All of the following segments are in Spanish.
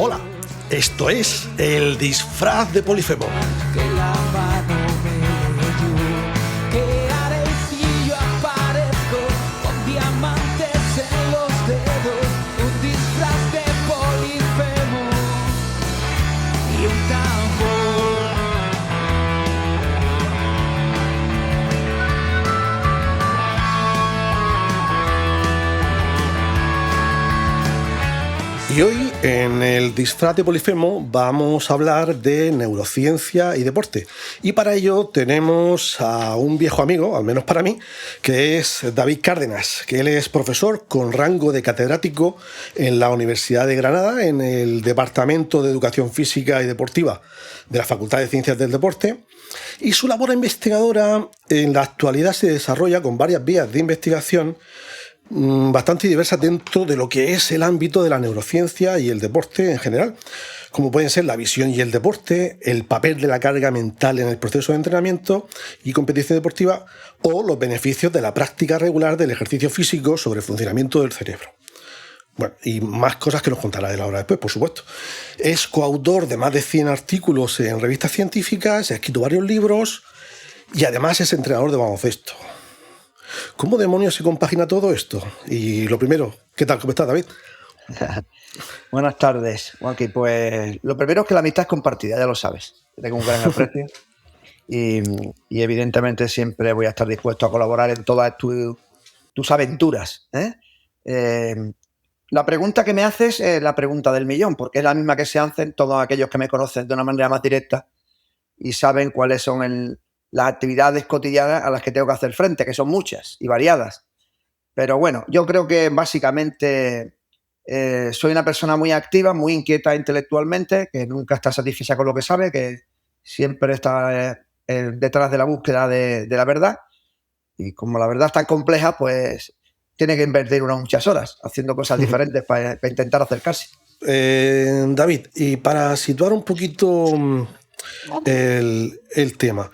Hola, esto es El Disfraz de Polifemo. Que la mano me leyó, que arecillo aparezco con diamantes en los dedos, un disfraz de Polifemo y un tambor. Y hoy en El Disfraz de Polifemo vamos a hablar de neurociencia y deporte. Y para ello tenemos a un viejo amigo, al menos para mí, que es David Cárdenas, que él es profesor con rango de catedrático en la Universidad de Granada, en el Departamento de Educación Física y Deportiva de la Facultad de Ciencias del Deporte. Y su labor investigadora en la actualidad se desarrolla con varias vías de investigación bastante diversas dentro de lo que es el ámbito de la neurociencia y el deporte en general, como pueden ser la visión y el deporte, el papel de la carga mental en el proceso de entrenamiento y competición deportiva, o los beneficios de la práctica regular del ejercicio físico sobre el funcionamiento del cerebro. Bueno, y más cosas que nos contará él ahora después, por supuesto. Es coautor de más de 100 artículos en revistas científicas, ha escrito varios libros y además es entrenador de baloncesto. ¿Cómo demonios se compagina todo esto? Y lo primero, ¿qué tal? ¿Cómo estás, David? Buenas tardes, Juanqui. Pues lo primero es que la amistad es compartida, ya lo sabes. Tengo un gran aprecio y evidentemente siempre voy a estar dispuesto a colaborar en todas tus aventuras. La pregunta que me haces es la pregunta del millón, porque es la misma que se hacen todos aquellos que me conocen de una manera más directa y saben cuáles son las actividades cotidianas a las que tengo que hacer frente, que son muchas y variadas. Pero bueno, yo creo que básicamente soy una persona muy activa, muy inquieta intelectualmente, que nunca está satisfecha con lo que sabe, que siempre está detrás de la búsqueda de la verdad. Y como la verdad es tan compleja, pues tiene que invertir unas muchas horas haciendo cosas diferentes para intentar acercarse. David, y para situar un poquito el tema,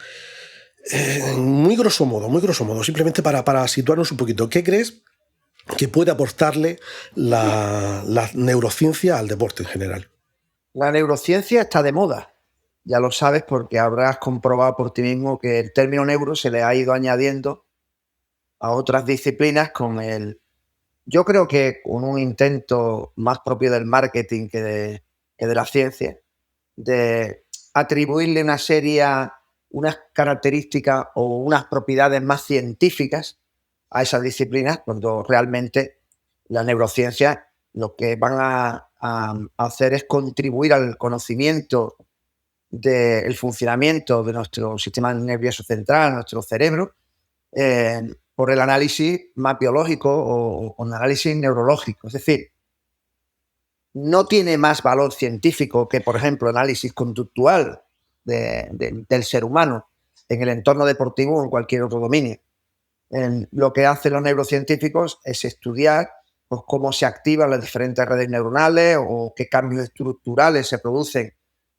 muy grosso modo, simplemente para situarnos un poquito, ¿qué crees que puede aportarle la neurociencia al deporte en general? La neurociencia está de moda, ya lo sabes porque habrás comprobado por ti mismo que el término neuro se le ha ido añadiendo a otras disciplinas yo creo que con un intento más propio del marketing que de la ciencia, de atribuirle unas características o unas propiedades más científicas a esas disciplinas, cuando realmente la neurociencia lo que van a hacer es contribuir al conocimiento del funcionamiento de nuestro sistema nervioso central, nuestro cerebro, por el análisis más biológico o con análisis neurológico. Es decir, no tiene más valor científico que, por ejemplo, análisis conductual del ser humano en el entorno deportivo o en cualquier otro dominio. Lo que hacen los neurocientíficos es estudiar pues, cómo se activan las diferentes redes neuronales o qué cambios estructurales se producen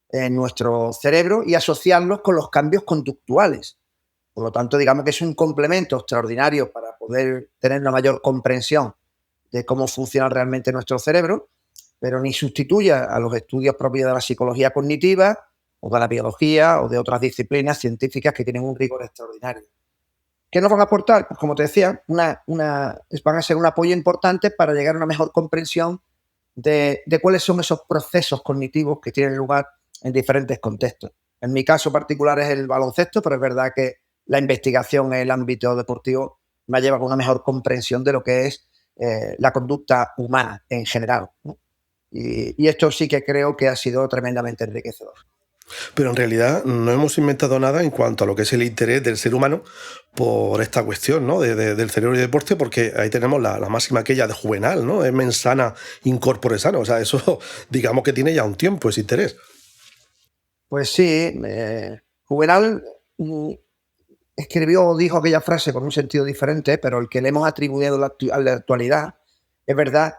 en nuestro cerebro y asociarlos con los cambios conductuales. Por lo tanto, digamos que es un complemento extraordinario para poder tener una mayor comprensión de cómo funciona realmente nuestro cerebro, pero ni sustituye a los estudios propios de la psicología cognitiva o de la biología o de otras disciplinas científicas que tienen un rigor extraordinario. ¿Qué nos van a aportar? Pues como te decía, van a ser un apoyo importante para llegar a una mejor comprensión de cuáles son esos procesos cognitivos que tienen lugar en diferentes contextos. En mi caso particular es el baloncesto, pero es verdad que la investigación en el ámbito deportivo me lleva a una mejor comprensión de lo que es la conducta humana en general, ¿no? Y esto sí que creo que ha sido tremendamente enriquecedor. Pero en realidad no hemos inventado nada en cuanto a lo que es el interés del ser humano por esta cuestión, ¿no? del cerebro y deporte, porque ahí tenemos la máxima aquella de Juvenal, ¿no? Es mens sana in corpore sano. O sea, eso digamos que tiene ya un tiempo ese interés. Pues sí, Juvenal escribió o dijo aquella frase con un sentido diferente, pero el que le hemos atribuido a la actualidad es verdad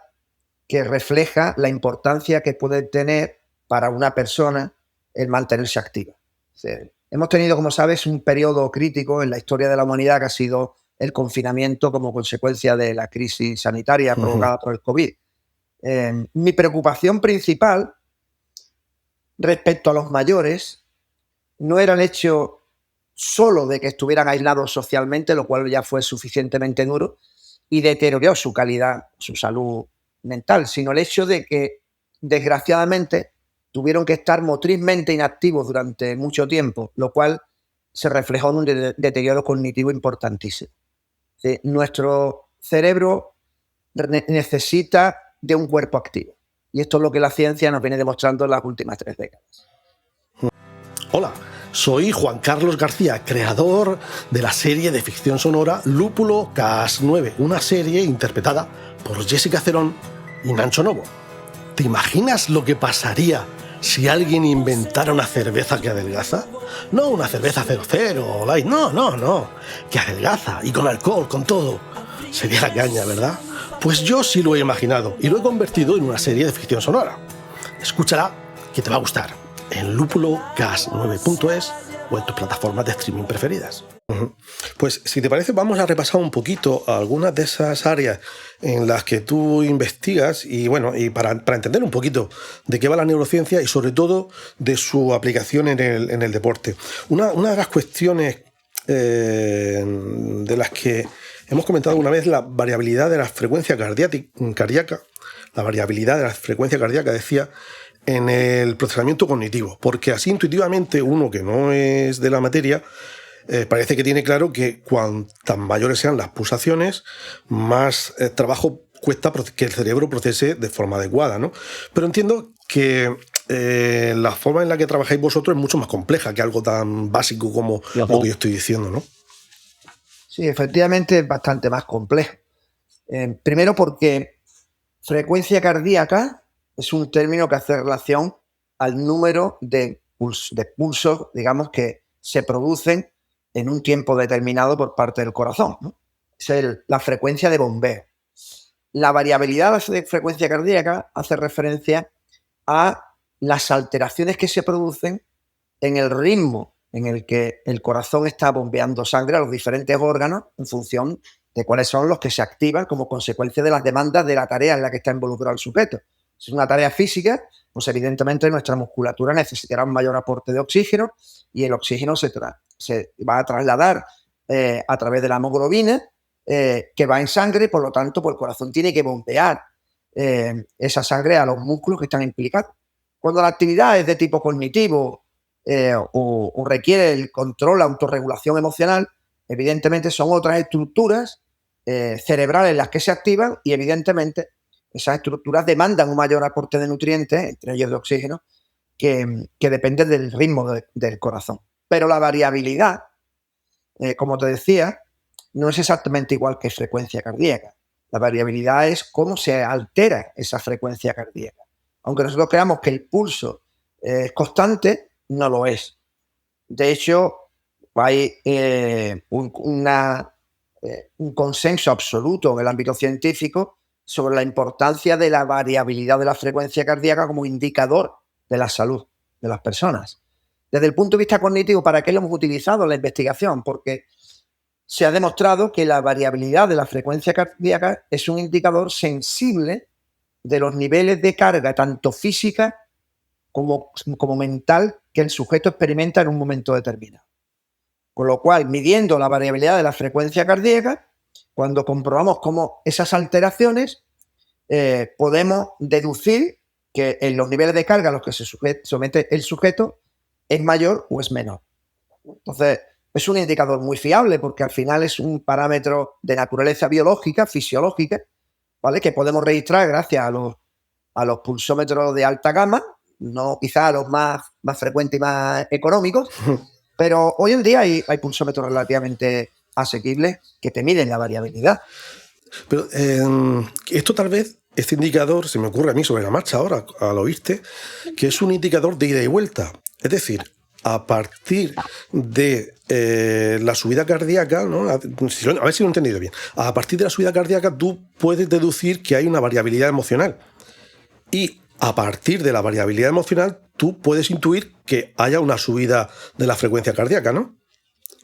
que refleja la importancia que puede tener para una persona el mantenerse activa. O sea, hemos tenido, como sabes, un periodo crítico en la historia de la humanidad que ha sido el confinamiento como consecuencia de la crisis sanitaria provocada por el COVID. Mi preocupación principal respecto a los mayores no era el hecho solo de que estuvieran aislados socialmente, lo cual ya fue suficientemente duro y deterioró su calidad, su salud mental, sino el hecho de que, desgraciadamente, tuvieron que estar motrizmente inactivos durante mucho tiempo, lo cual se reflejó en un deterioro cognitivo importantísimo. Nuestro cerebro necesita de un cuerpo activo. Y esto es lo que la ciencia nos viene demostrando en las últimas 3 décadas. Hola, soy Juan Carlos García, creador de la serie de ficción sonora Lúpulo Cas9, una serie interpretada por Jessica Cerón y Nacho Novo. ¿Te imaginas lo que pasaría si alguien inventara una cerveza que adelgaza? No una cerveza 00 light, no, que adelgaza y con alcohol, con todo. Sería la caña, ¿verdad? Pues yo sí lo he imaginado y lo he convertido en una serie de ficción sonora. Escúchala, que te va a gustar, en lupulocas9.es o en tus plataformas de streaming preferidas. Pues si te parece, vamos a repasar un poquito algunas de esas áreas en las que tú investigas y bueno, y para entender un poquito de qué va la neurociencia y sobre todo de su aplicación en el deporte. Una de las cuestiones de las que hemos comentado una vez, la variabilidad de la frecuencia cardíaca, la variabilidad de la frecuencia cardíaca, decía, en el procesamiento cognitivo, porque así intuitivamente uno que no es de la materia parece que tiene claro que cuantas mayores sean las pulsaciones, más trabajo cuesta que el cerebro procese de forma adecuada, ¿no? Pero entiendo que la forma en la que trabajáis vosotros es mucho más compleja que algo tan básico como lo que yo estoy diciendo, ¿no? Sí, efectivamente es bastante más complejo. Primero porque frecuencia cardíaca es un término que hace relación al número de pulsos, digamos, que se producen en un tiempo determinado por parte del corazón, ¿no? Es la frecuencia de bombeo. La variabilidad de frecuencia cardíaca hace referencia a las alteraciones que se producen en el ritmo en el que el corazón está bombeando sangre a los diferentes órganos en función de cuáles son los que se activan como consecuencia de las demandas de la tarea en la que está involucrado el sujeto. Si es una tarea física, pues evidentemente nuestra musculatura necesitará un mayor aporte de oxígeno y el oxígeno se va a trasladar a través de la hemoglobina que va en sangre, por lo tanto, pues el corazón tiene que bombear esa sangre a los músculos que están implicados. Cuando la actividad es de tipo cognitivo o requiere el control, la autorregulación emocional, evidentemente son otras estructuras cerebrales las que se activan y evidentemente esas estructuras demandan un mayor aporte de nutrientes, entre ellos de oxígeno, que depende del ritmo del corazón. Pero la variabilidad, como te decía, no es exactamente igual que frecuencia cardíaca. La variabilidad es cómo se altera esa frecuencia cardíaca. Aunque nosotros creamos que el pulso es constante, no lo es. De hecho, hay un consenso absoluto en el ámbito científico sobre la importancia de la variabilidad de la frecuencia cardíaca como indicador de la salud de las personas. Desde el punto de vista cognitivo, ¿para qué lo hemos utilizado en la investigación? Porque se ha demostrado que la variabilidad de la frecuencia cardíaca es un indicador sensible de los niveles de carga, tanto física como mental, que el sujeto experimenta en un momento determinado. Con lo cual, midiendo la variabilidad de la frecuencia cardíaca, cuando comprobamos cómo esas alteraciones, podemos deducir que en los niveles de carga a los que se somete el sujeto es mayor o es menor. Entonces, es un indicador muy fiable porque al final es un parámetro de naturaleza biológica, fisiológica, ¿vale? Que podemos registrar gracias a los pulsómetros de alta gama, no quizá a los más frecuentes y más económicos, pero hoy en día hay pulsómetros relativamente asequibles que te miden la variabilidad. Pero esto tal vez, este indicador, se me ocurre a mí sobre la marcha ahora, al oírte, que es un indicador de ida y vuelta. Es decir, a partir de la subida cardíaca, ¿no? A ver si lo he entendido bien. A partir de la subida cardíaca tú puedes deducir que hay una variabilidad emocional. Y a partir de la variabilidad emocional tú puedes intuir que haya una subida de la frecuencia cardíaca, ¿no?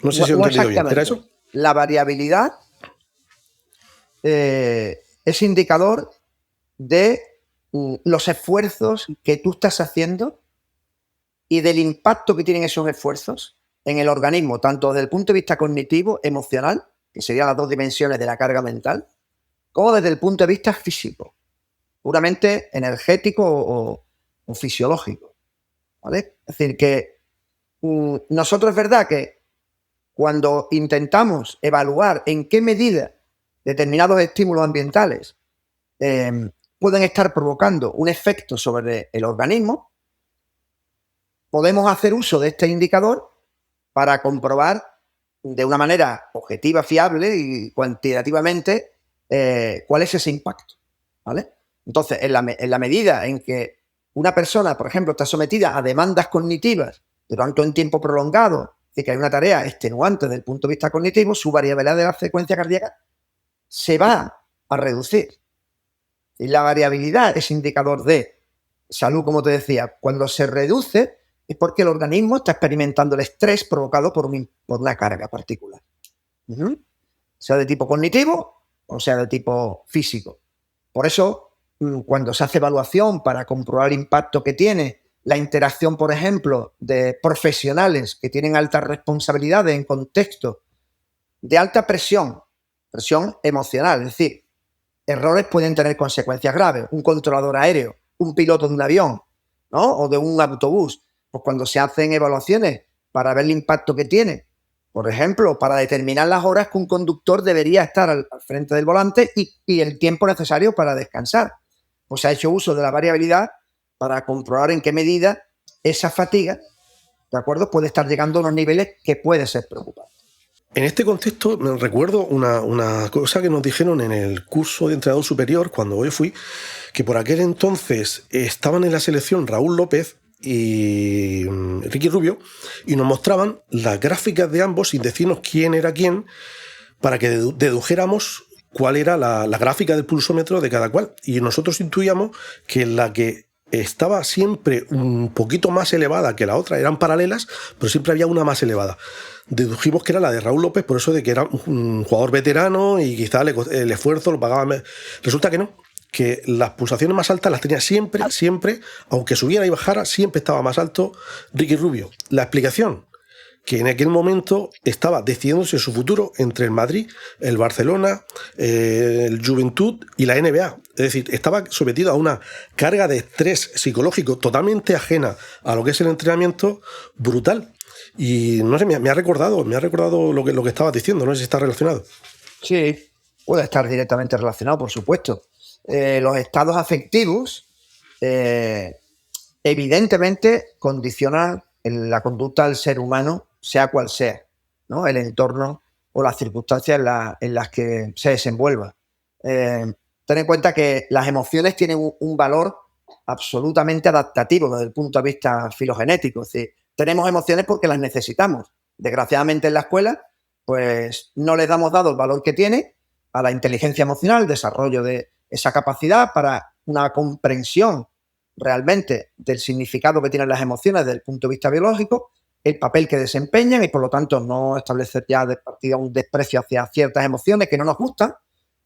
No sé si lo he entendido bien. ¿Era eso? La variabilidad es indicador de los esfuerzos que tú estás haciendo y del impacto que tienen esos esfuerzos en el organismo, tanto desde el punto de vista cognitivo, emocional, que serían las dos dimensiones de la carga mental, como desde el punto de vista físico, puramente energético o fisiológico, ¿vale? Es decir, que nosotros es verdad que cuando intentamos evaluar en qué medida determinados estímulos ambientales pueden estar provocando un efecto sobre el organismo, podemos hacer uso de este indicador para comprobar de una manera objetiva, fiable y cuantitativamente cuál es ese impacto, ¿vale? Entonces, en la medida en que una persona, por ejemplo, está sometida a demandas cognitivas durante un tiempo prolongado y que hay una tarea extenuante desde el punto de vista cognitivo, su variabilidad de la frecuencia cardíaca se va a reducir. Y la variabilidad es indicador de salud, como te decía. Cuando se reduce es porque el organismo está experimentando el estrés provocado por una carga particular. Sea de tipo cognitivo o sea de tipo físico. Por eso, cuando se hace evaluación para comprobar el impacto que tiene la interacción, por ejemplo, de profesionales que tienen altas responsabilidades en contexto de alta presión emocional, es decir, errores pueden tener consecuencias graves. Un controlador aéreo, un piloto de un avión, ¿no? O de un autobús. Pues cuando se hacen evaluaciones para ver el impacto que tiene, por ejemplo, para determinar las horas que un conductor debería estar al frente del volante y el tiempo necesario para descansar, pues se ha hecho uso de la variabilidad para comprobar en qué medida esa fatiga, ¿de acuerdo?, puede estar llegando a unos niveles que puede ser preocupantes. En este contexto me recuerdo una cosa que nos dijeron en el curso de entrenador superior cuando yo fui, que por aquel entonces estaban en la selección Raúl López y Ricky Rubio, y nos mostraban las gráficas de ambos sin decirnos quién era quién, para que dedujéramos cuál era la gráfica del pulsómetro de cada cual. Y nosotros intuíamos que la que estaba siempre un poquito más elevada que la otra, eran paralelas, pero siempre había una más elevada. Dedujimos que era la de Raúl López, por eso de que era un jugador veterano y quizá el esfuerzo lo pagaba. Resulta que no, que las pulsaciones más altas las tenía siempre, aunque subiera y bajara, siempre estaba más alto Ricky Rubio. La explicación, que en aquel momento estaba decidiéndose su futuro entre el Madrid, el Barcelona, el Juventud y la NBA. Es decir, estaba sometido a una carga de estrés psicológico totalmente ajena a lo que es el entrenamiento, brutal. Y no sé, me ha recordado lo que estabas diciendo, no sé si está relacionado. Sí, puede estar directamente relacionado, por supuesto. Los estados afectivos evidentemente condicionan la conducta del ser humano, sea cual sea, ¿no?, el entorno o las circunstancias en las que se desenvuelva. Ten en cuenta que las emociones tienen un valor absolutamente adaptativo desde el punto de vista filogenético. Es decir, tenemos emociones porque las necesitamos. Desgraciadamente en la escuela, pues no les damos dado el valor que tiene a la inteligencia emocional, el desarrollo de esa capacidad para una comprensión realmente del significado que tienen las emociones desde el punto de vista biológico, el papel que desempeñan y por lo tanto no establecer ya de partida un desprecio hacia ciertas emociones que no nos gustan,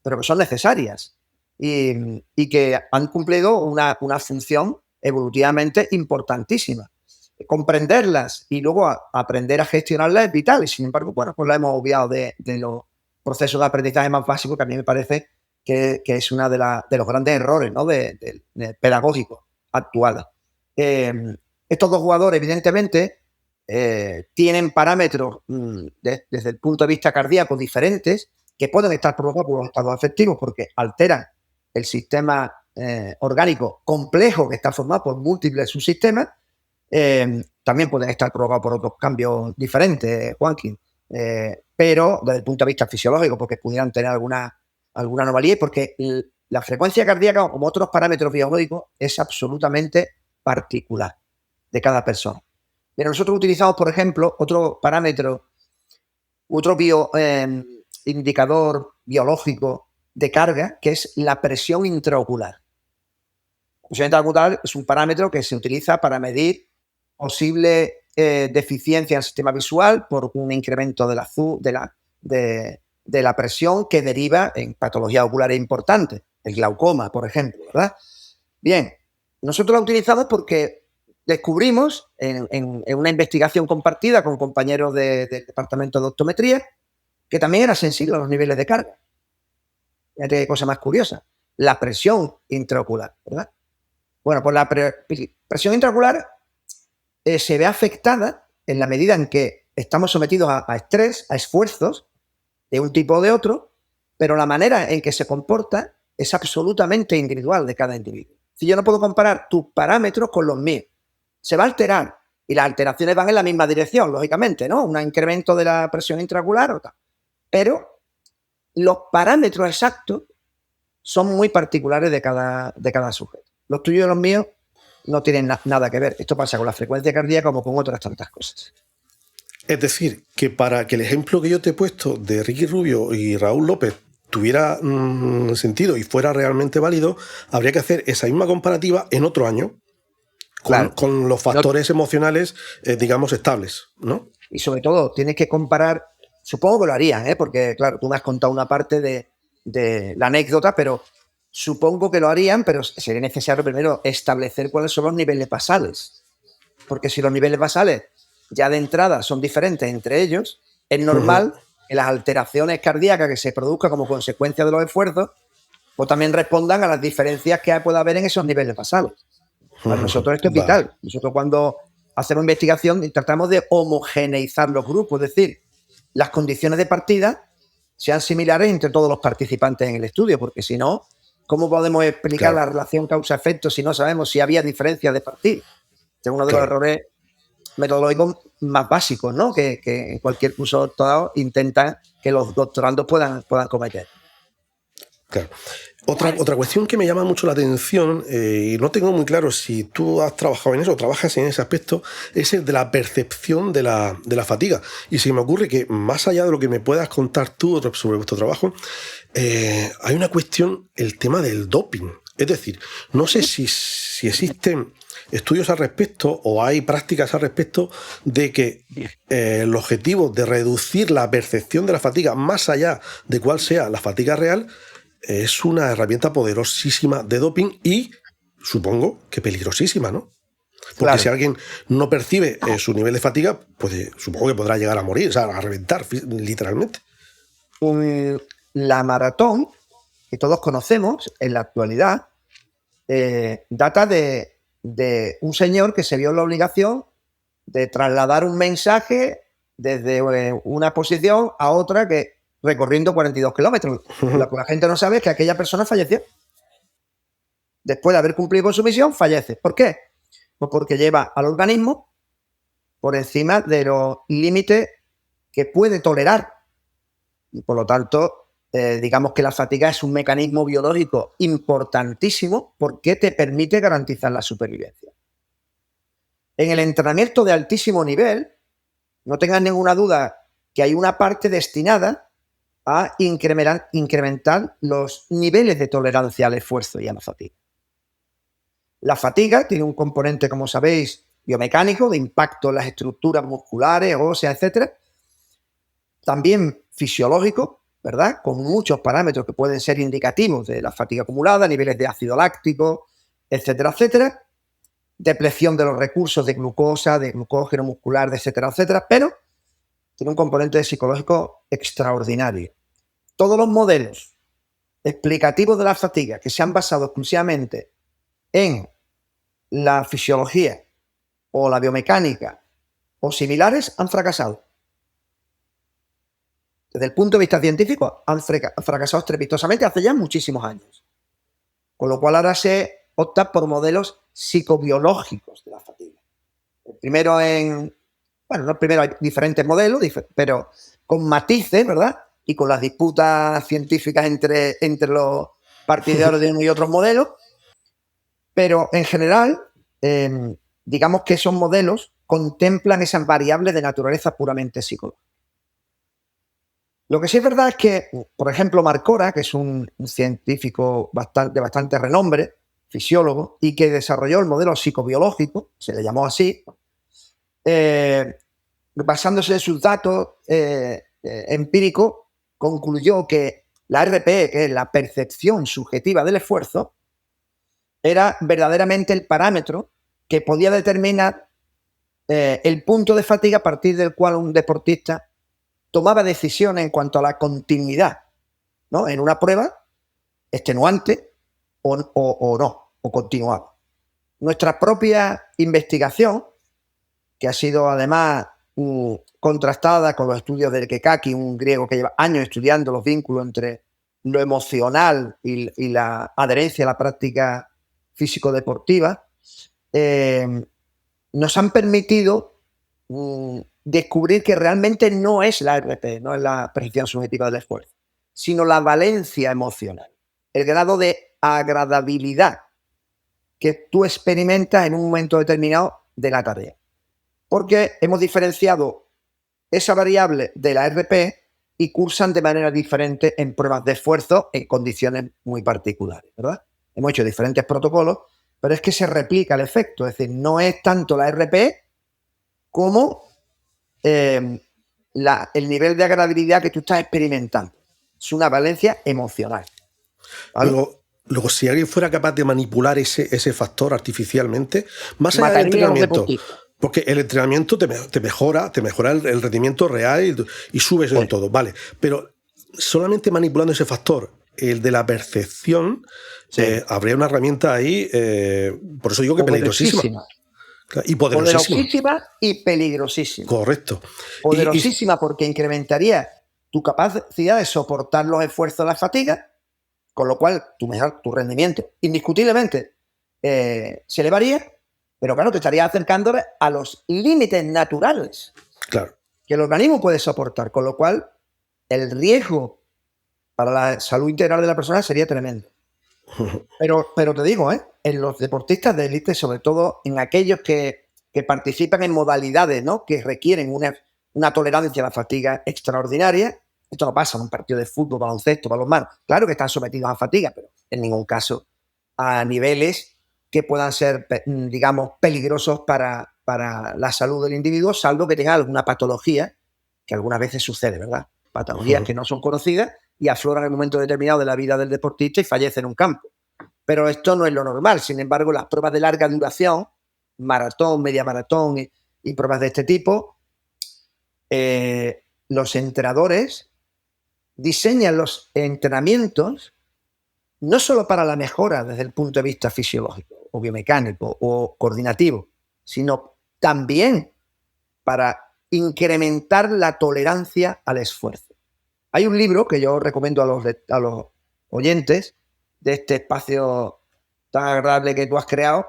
pero que son necesarias y que han cumplido una función evolutivamente importantísima. Comprenderlas y luego aprender a gestionarlas es vital y sin embargo, bueno, pues la hemos obviado de los procesos de aprendizaje más básicos, que a mí me parece que es uno de los grandes errores, ¿no?, de pedagógicos actuales. Estos dos jugadores, evidentemente, tienen parámetros desde el punto de vista cardíaco diferentes que pueden estar provocados por los estados afectivos porque alteran el sistema orgánico complejo que está formado por múltiples subsistemas. También pueden estar provocados por otros cambios diferentes, Joaquín, pero desde el punto de vista fisiológico, porque pudieran tener alguna anomalía, y porque la frecuencia cardíaca, como otros parámetros biológicos, es absolutamente particular de cada persona. Pero nosotros utilizamos, por ejemplo, otro parámetro, otro indicador biológico de carga, que es la presión intraocular. La presión intraocular es un parámetro que se utiliza para medir posible deficiencia en el sistema visual por un incremento de la presión que deriva en patologías oculares importantes, el glaucoma, por ejemplo, ¿verdad? Bien, nosotros lo utilizamos porque descubrimos en una investigación compartida con compañeros del departamento de optometría que también era sensible a los niveles de carga. Fíjate qué cosa más curiosa. La presión intraocular, ¿verdad? Bueno, pues la presión intraocular se ve afectada en la medida en que estamos sometidos a estrés, a esfuerzos de un tipo o de otro, pero la manera en que se comporta es absolutamente individual de cada individuo. Si yo no puedo comparar tus parámetros con los míos, se va a alterar y las alteraciones van en la misma dirección, lógicamente, ¿no? Un incremento de la presión intraocular o tal. Pero los parámetros exactos son muy particulares de cada sujeto. Los tuyos y los míos no tienen nada que ver. Esto pasa con la frecuencia cardíaca como con otras tantas cosas. Es decir, que para que el ejemplo que yo te he puesto de Ricky Rubio y Raúl López tuviera sentido y fuera realmente válido, habría que hacer esa misma comparativa en otro año con los factores emocionales, digamos, estables, ¿no? Y sobre todo, tienes que comparar, supongo que lo harías, porque claro, tú me has contado una parte de la anécdota, pero supongo que lo harían, pero sería necesario primero establecer cuáles son los niveles basales. Porque si los niveles basales ya de entrada son diferentes entre ellos, es normal que las alteraciones cardíacas que se produzcan como consecuencia de los esfuerzos, pues también respondan a las diferencias que pueda haber en esos niveles basales. Para nosotros esto es vital. Nosotros cuando hacemos investigación tratamos de homogeneizar los grupos, es decir, las condiciones de partida sean similares entre todos los participantes en el estudio, porque si no, ¿cómo podemos explicar la relación causa-efecto si no sabemos si había diferencias de partida? Este es uno de los errores metodológicos más básicos, ¿no? Que en cualquier curso de doctorado intentan que los doctorandos puedan cometer. Claro. Otra cuestión que me llama mucho la atención, y no tengo muy claro si tú has trabajado en eso o trabajas en ese aspecto, es el de la percepción de la fatiga. Y se me ocurre que, más allá de lo que me puedas contar tú sobre vuestro trabajo, hay una cuestión, el tema del doping. Es decir, no sé si existen estudios al respecto o hay prácticas al respecto de que el objetivo de reducir la percepción de la fatiga más allá de cuál sea la fatiga real es una herramienta poderosísima de doping y supongo que peligrosísima, ¿no? Porque si alguien no percibe su nivel de fatiga, pues supongo que podrá llegar a morir, o sea, a reventar literalmente. La maratón, que todos conocemos en la actualidad, data de un señor que se vio en la obligación de trasladar un mensaje desde una posición a otra que recorriendo 42 kilómetros. Lo que la gente no sabe es que aquella persona falleció. Después de haber cumplido con su misión, fallece. ¿Por qué? Pues porque lleva al organismo por encima de los límites que puede tolerar. Y por lo tanto, digamos que la fatiga es un mecanismo biológico importantísimo porque te permite garantizar la supervivencia. En el entrenamiento de altísimo nivel, no tengas ninguna duda que hay una parte destinada a incrementar los niveles de tolerancia al esfuerzo y a la fatiga. La fatiga tiene un componente, como sabéis, biomecánico, de impacto en las estructuras musculares, óseas, etc. También fisiológico, ¿verdad? Con muchos parámetros que pueden ser indicativos de la fatiga acumulada, niveles de ácido láctico, etcétera, etcétera. Depleción de los recursos de glucosa, de glucógeno muscular, etcétera, etcétera. Pero tiene un componente psicológico extraordinario. Todos los modelos explicativos de la fatiga que se han basado exclusivamente en la fisiología o la biomecánica o similares han fracasado. Desde el punto de vista científico han fracasado estrepitosamente hace ya muchísimos años. Con lo cual ahora se opta por modelos psicobiológicos de la fatiga. Primero hay diferentes modelos, pero con matices, ¿verdad? Y con las disputas científicas entre los partidarios de uno y otros modelos. Pero en general, digamos que esos modelos contemplan esas variables de naturaleza puramente psicológica. Lo que sí es verdad es que, por ejemplo, Marcora, que es un científico de bastante renombre, fisiólogo, y que desarrolló el modelo psicobiológico, se le llamó así, basándose en sus datos empíricos, concluyó que la RPE, que es la percepción subjetiva del esfuerzo, era verdaderamente el parámetro que podía determinar el punto de fatiga a partir del cual un deportista tomaba decisiones en cuanto a la continuidad, ¿no?, en una prueba extenuante o no, o continuaba. Nuestra propia investigación, que ha sido además contrastada con los estudios de Kekaki, un griego que lleva años estudiando los vínculos entre lo emocional y la adherencia a la práctica físico-deportiva, nos han permitido descubrir que realmente no es la RP, no es la percepción subjetiva del esfuerzo, sino la valencia emocional, el grado de agradabilidad que tú experimentas en un momento determinado de la tarea. Porque hemos diferenciado esa variable de la RP y cursan de manera diferente en pruebas de esfuerzo en condiciones muy particulares, ¿verdad? Hemos hecho diferentes protocolos, pero es que se replica el efecto, es decir, no es tanto la RP como el nivel de agradabilidad que tú estás experimentando. Es una valencia emocional, ¿vale? Luego, si alguien fuera capaz de manipular ese factor artificialmente, más allá del entrenamiento, porque el entrenamiento te mejora el rendimiento real y subes en todo, ¿vale? Pero solamente manipulando ese factor, el de la percepción, habría una herramienta ahí, por eso digo que peligrosísima. Y poderosísima y peligrosísima. Correcto. Poderosísima porque incrementaría tu capacidad de soportar los esfuerzos de la fatiga, con lo cual tu rendimiento indiscutiblemente se elevaría, pero claro, te estarías acercando a los límites naturales, claro, que el organismo puede soportar, con lo cual el riesgo para la salud integral de la persona sería tremendo. Pero te digo, en los deportistas de élite, sobre todo en aquellos que participan en modalidades, ¿no?, que requieren una tolerancia a la fatiga extraordinaria, esto no pasa en un partido de fútbol, baloncesto, balonmano. Claro que están sometidos a fatiga, pero en ningún caso a niveles que puedan ser, digamos, peligrosos para la salud del individuo, salvo que tenga alguna patología, que algunas veces sucede, ¿verdad? Patologías que no son conocidas y afloran en un momento determinado de la vida del deportista y fallece en un campo. Pero esto no es lo normal. Sin embargo, las pruebas de larga duración, maratón, media maratón y pruebas de este tipo, los entrenadores diseñan los entrenamientos no solo para la mejora desde el punto de vista fisiológico o biomecánico o coordinativo, sino también para incrementar la tolerancia al esfuerzo. Hay un libro que yo recomiendo a los oyentes de este espacio tan agradable que tú has creado,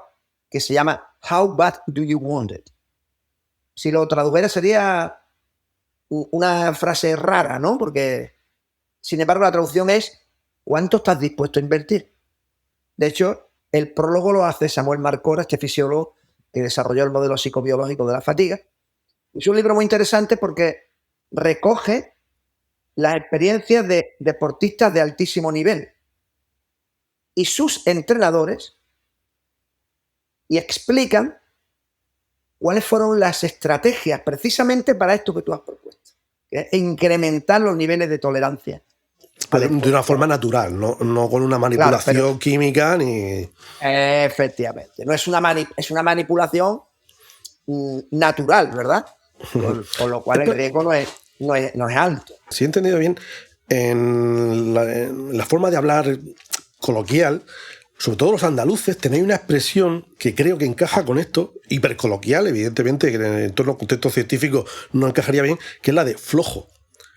que se llama How Bad Do You Want It? Si lo tradujera sería una frase rara, ¿no? Porque, sin embargo, la traducción es ¿cuánto estás dispuesto a invertir? De hecho, el prólogo lo hace Samuel Marcora, este fisiólogo que desarrolló el modelo psicobiológico de la fatiga. Es un libro muy interesante porque recoge las experiencias de deportistas de altísimo nivel y sus entrenadores y explican cuáles fueron las estrategias precisamente para esto que tú has propuesto, que es incrementar los niveles de tolerancia. De una forma natural, no con una manipulación química ni... Efectivamente, no es una manipulación natural, ¿verdad? Con lo cual el riesgo no es alto. Si he entendido bien, en la forma de hablar coloquial, sobre todo los andaluces, tenéis una expresión que creo que encaja con esto, hipercoloquial, evidentemente, que en todos los contextos científicos no encajaría bien, que es la de flojo.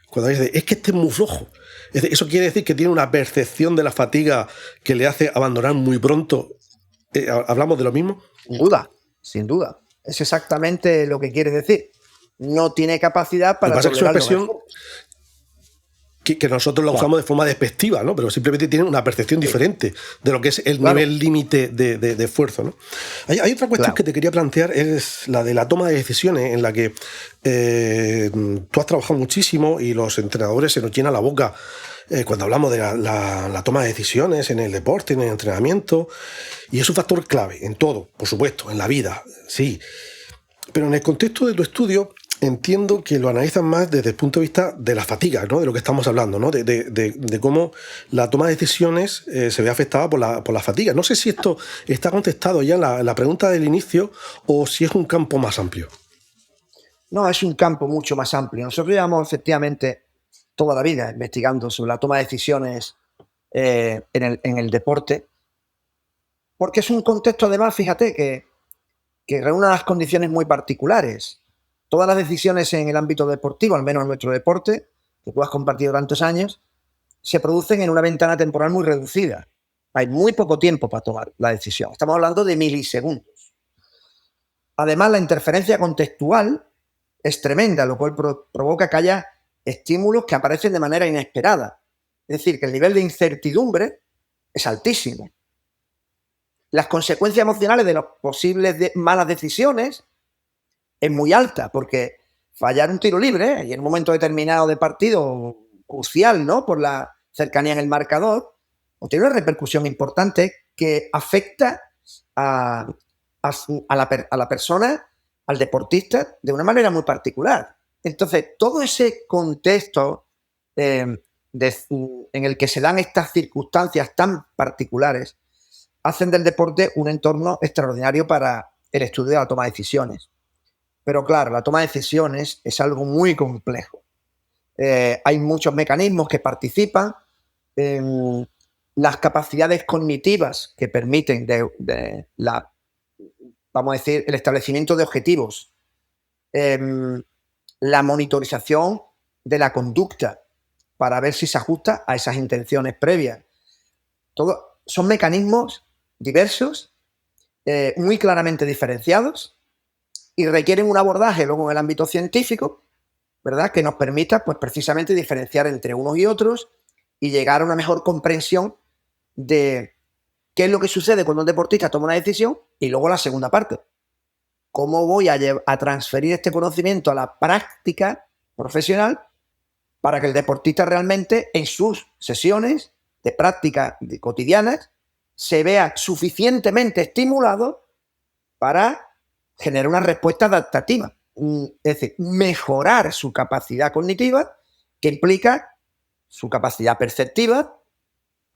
Cuando dice, es que este es muy flojo. Eso quiere decir que tiene una percepción de la fatiga que le hace abandonar muy pronto. ¿Hablamos de lo mismo? Sin duda. Es exactamente lo que quiere decir. No tiene capacidad para... Lo que pasa es que es una expresión que nosotros la usamos de forma despectiva, ¿no? Pero simplemente tiene una percepción diferente de lo que es el nivel límite de esfuerzo, ¿no? Hay otra cuestión que te quería plantear, es la de la toma de decisiones, en la que tú has trabajado muchísimo y los entrenadores se nos llena la boca cuando hablamos de la toma de decisiones en el deporte, en el entrenamiento, y es un factor clave en todo, por supuesto, en la vida, sí. Pero en el contexto de tu estudio entiendo que lo analizan más desde el punto de vista de la fatiga, ¿no? De lo que estamos hablando, ¿no? De cómo la toma de decisiones se ve afectada por la fatiga. No sé si esto está contestado ya en la pregunta del inicio o si es un campo más amplio. No, es un campo mucho más amplio. Nosotros llevamos efectivamente toda la vida investigando sobre la toma de decisiones en el deporte, porque es un contexto además, fíjate, que reúne unas condiciones muy particulares. Todas las decisiones en el ámbito deportivo, al menos en nuestro deporte, que tú has compartido tantos años, se producen en una ventana temporal muy reducida. Hay muy poco tiempo para tomar la decisión. Estamos hablando de milisegundos. Además, la interferencia contextual es tremenda, lo cual provoca que haya estímulos que aparecen de manera inesperada. Es decir, que el nivel de incertidumbre es altísimo. Las consecuencias emocionales de las posibles malas decisiones es muy alta, porque fallar un tiro libre y en un momento determinado de partido crucial, ¿no? Por la cercanía en el marcador, tiene una repercusión importante que afecta a la persona, al deportista, de una manera muy particular. Entonces, todo ese contexto en el que se dan estas circunstancias tan particulares hacen del deporte un entorno extraordinario para el estudio de la toma de decisiones. Pero claro, la toma de decisiones es algo muy complejo. Hay muchos mecanismos que participan. Las capacidades cognitivas que permiten vamos a decir, el establecimiento de objetivos, la monitorización de la conducta para ver si se ajusta a esas intenciones previas. Todo son mecanismos diversos, muy claramente diferenciados y requieren un abordaje luego en el ámbito científico, ¿verdad?, que nos permita pues precisamente diferenciar entre unos y otros y llegar a una mejor comprensión de qué es lo que sucede cuando un deportista toma una decisión y luego la segunda parte. ¿Cómo voy a transferir este conocimiento a la práctica profesional para que el deportista realmente en sus sesiones de práctica cotidianas se vea suficientemente estimulado para generar una respuesta adaptativa? Es decir, mejorar su capacidad cognitiva, que implica su capacidad perceptiva,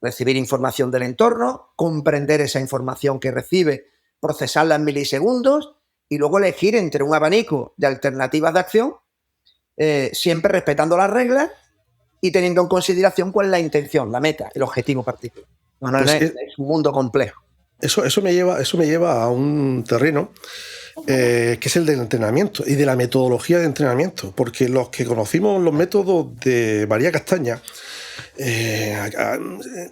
recibir información del entorno, comprender esa información que recibe, procesarla en milisegundos y luego elegir entre un abanico de alternativas de acción, siempre respetando las reglas y teniendo en consideración cuál es la intención, la meta, el objetivo particular. Es un mundo complejo. Eso me lleva a un terreno que es el del entrenamiento y de la metodología de entrenamiento, porque los que conocimos los métodos de María Castaña,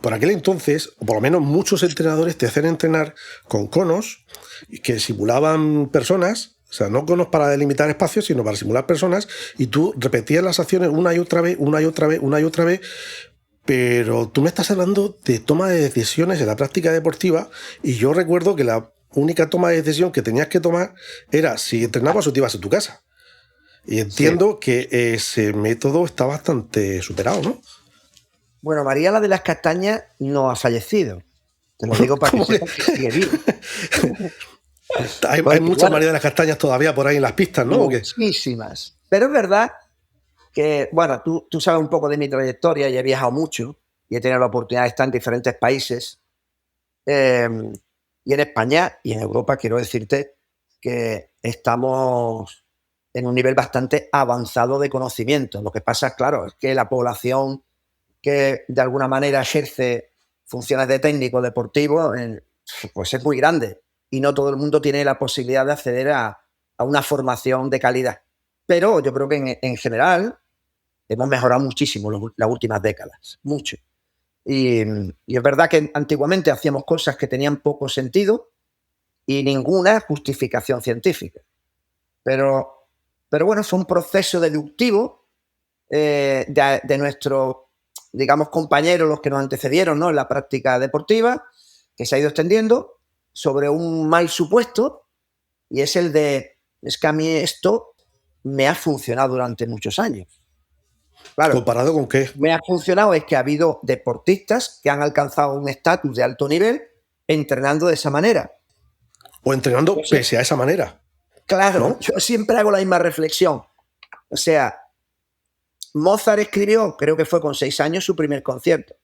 por aquel entonces, o por lo menos muchos entrenadores te hacían entrenar con conos que simulaban personas, o sea, no conos para delimitar espacios, sino para simular personas, y tú repetías las acciones una y otra vez, pero tú me estás hablando de toma de decisiones en la práctica deportiva, y yo recuerdo que la única toma de decisión que tenías que tomar era si entrenabas o te ibas a tu casa. Y entiendo que ese método está bastante superado, ¿no? Bueno, María la de las Castañas no ha fallecido. Te lo digo para que sepas que sigue viva. Hay muchas María de las Castañas todavía por ahí en las pistas, ¿no? Muchísimas. Pero es verdad que, bueno, tú sabes un poco de mi trayectoria y he viajado mucho y he tenido la oportunidad de estar en diferentes países. Y en España y en Europa quiero decirte que estamos en un nivel bastante avanzado de conocimiento. Lo que pasa, claro, es que la población que de alguna manera ejerce funciones de técnico deportivo, pues es muy grande y no todo el mundo tiene la posibilidad de acceder a una formación de calidad. Pero yo creo que en general hemos mejorado muchísimo las últimas décadas, mucho. Y es verdad que antiguamente hacíamos cosas que tenían poco sentido y ninguna justificación científica. Pero bueno, fue un proceso deductivo de nuestros, digamos, compañeros, los que nos antecedieron, ¿no?, en la práctica deportiva, que se ha ido extendiendo sobre un mal supuesto, y es el de, es que a mí esto me ha funcionado durante muchos años. Claro, ¿comparado con qué? Me ha funcionado es que ha habido deportistas que han alcanzado un estatus de alto nivel entrenando de esa manera. O entrenando pese a esa manera. Claro, ¿no? Yo siempre hago la misma reflexión. O sea, Mozart escribió, creo que fue con 6 años, su primer concierto.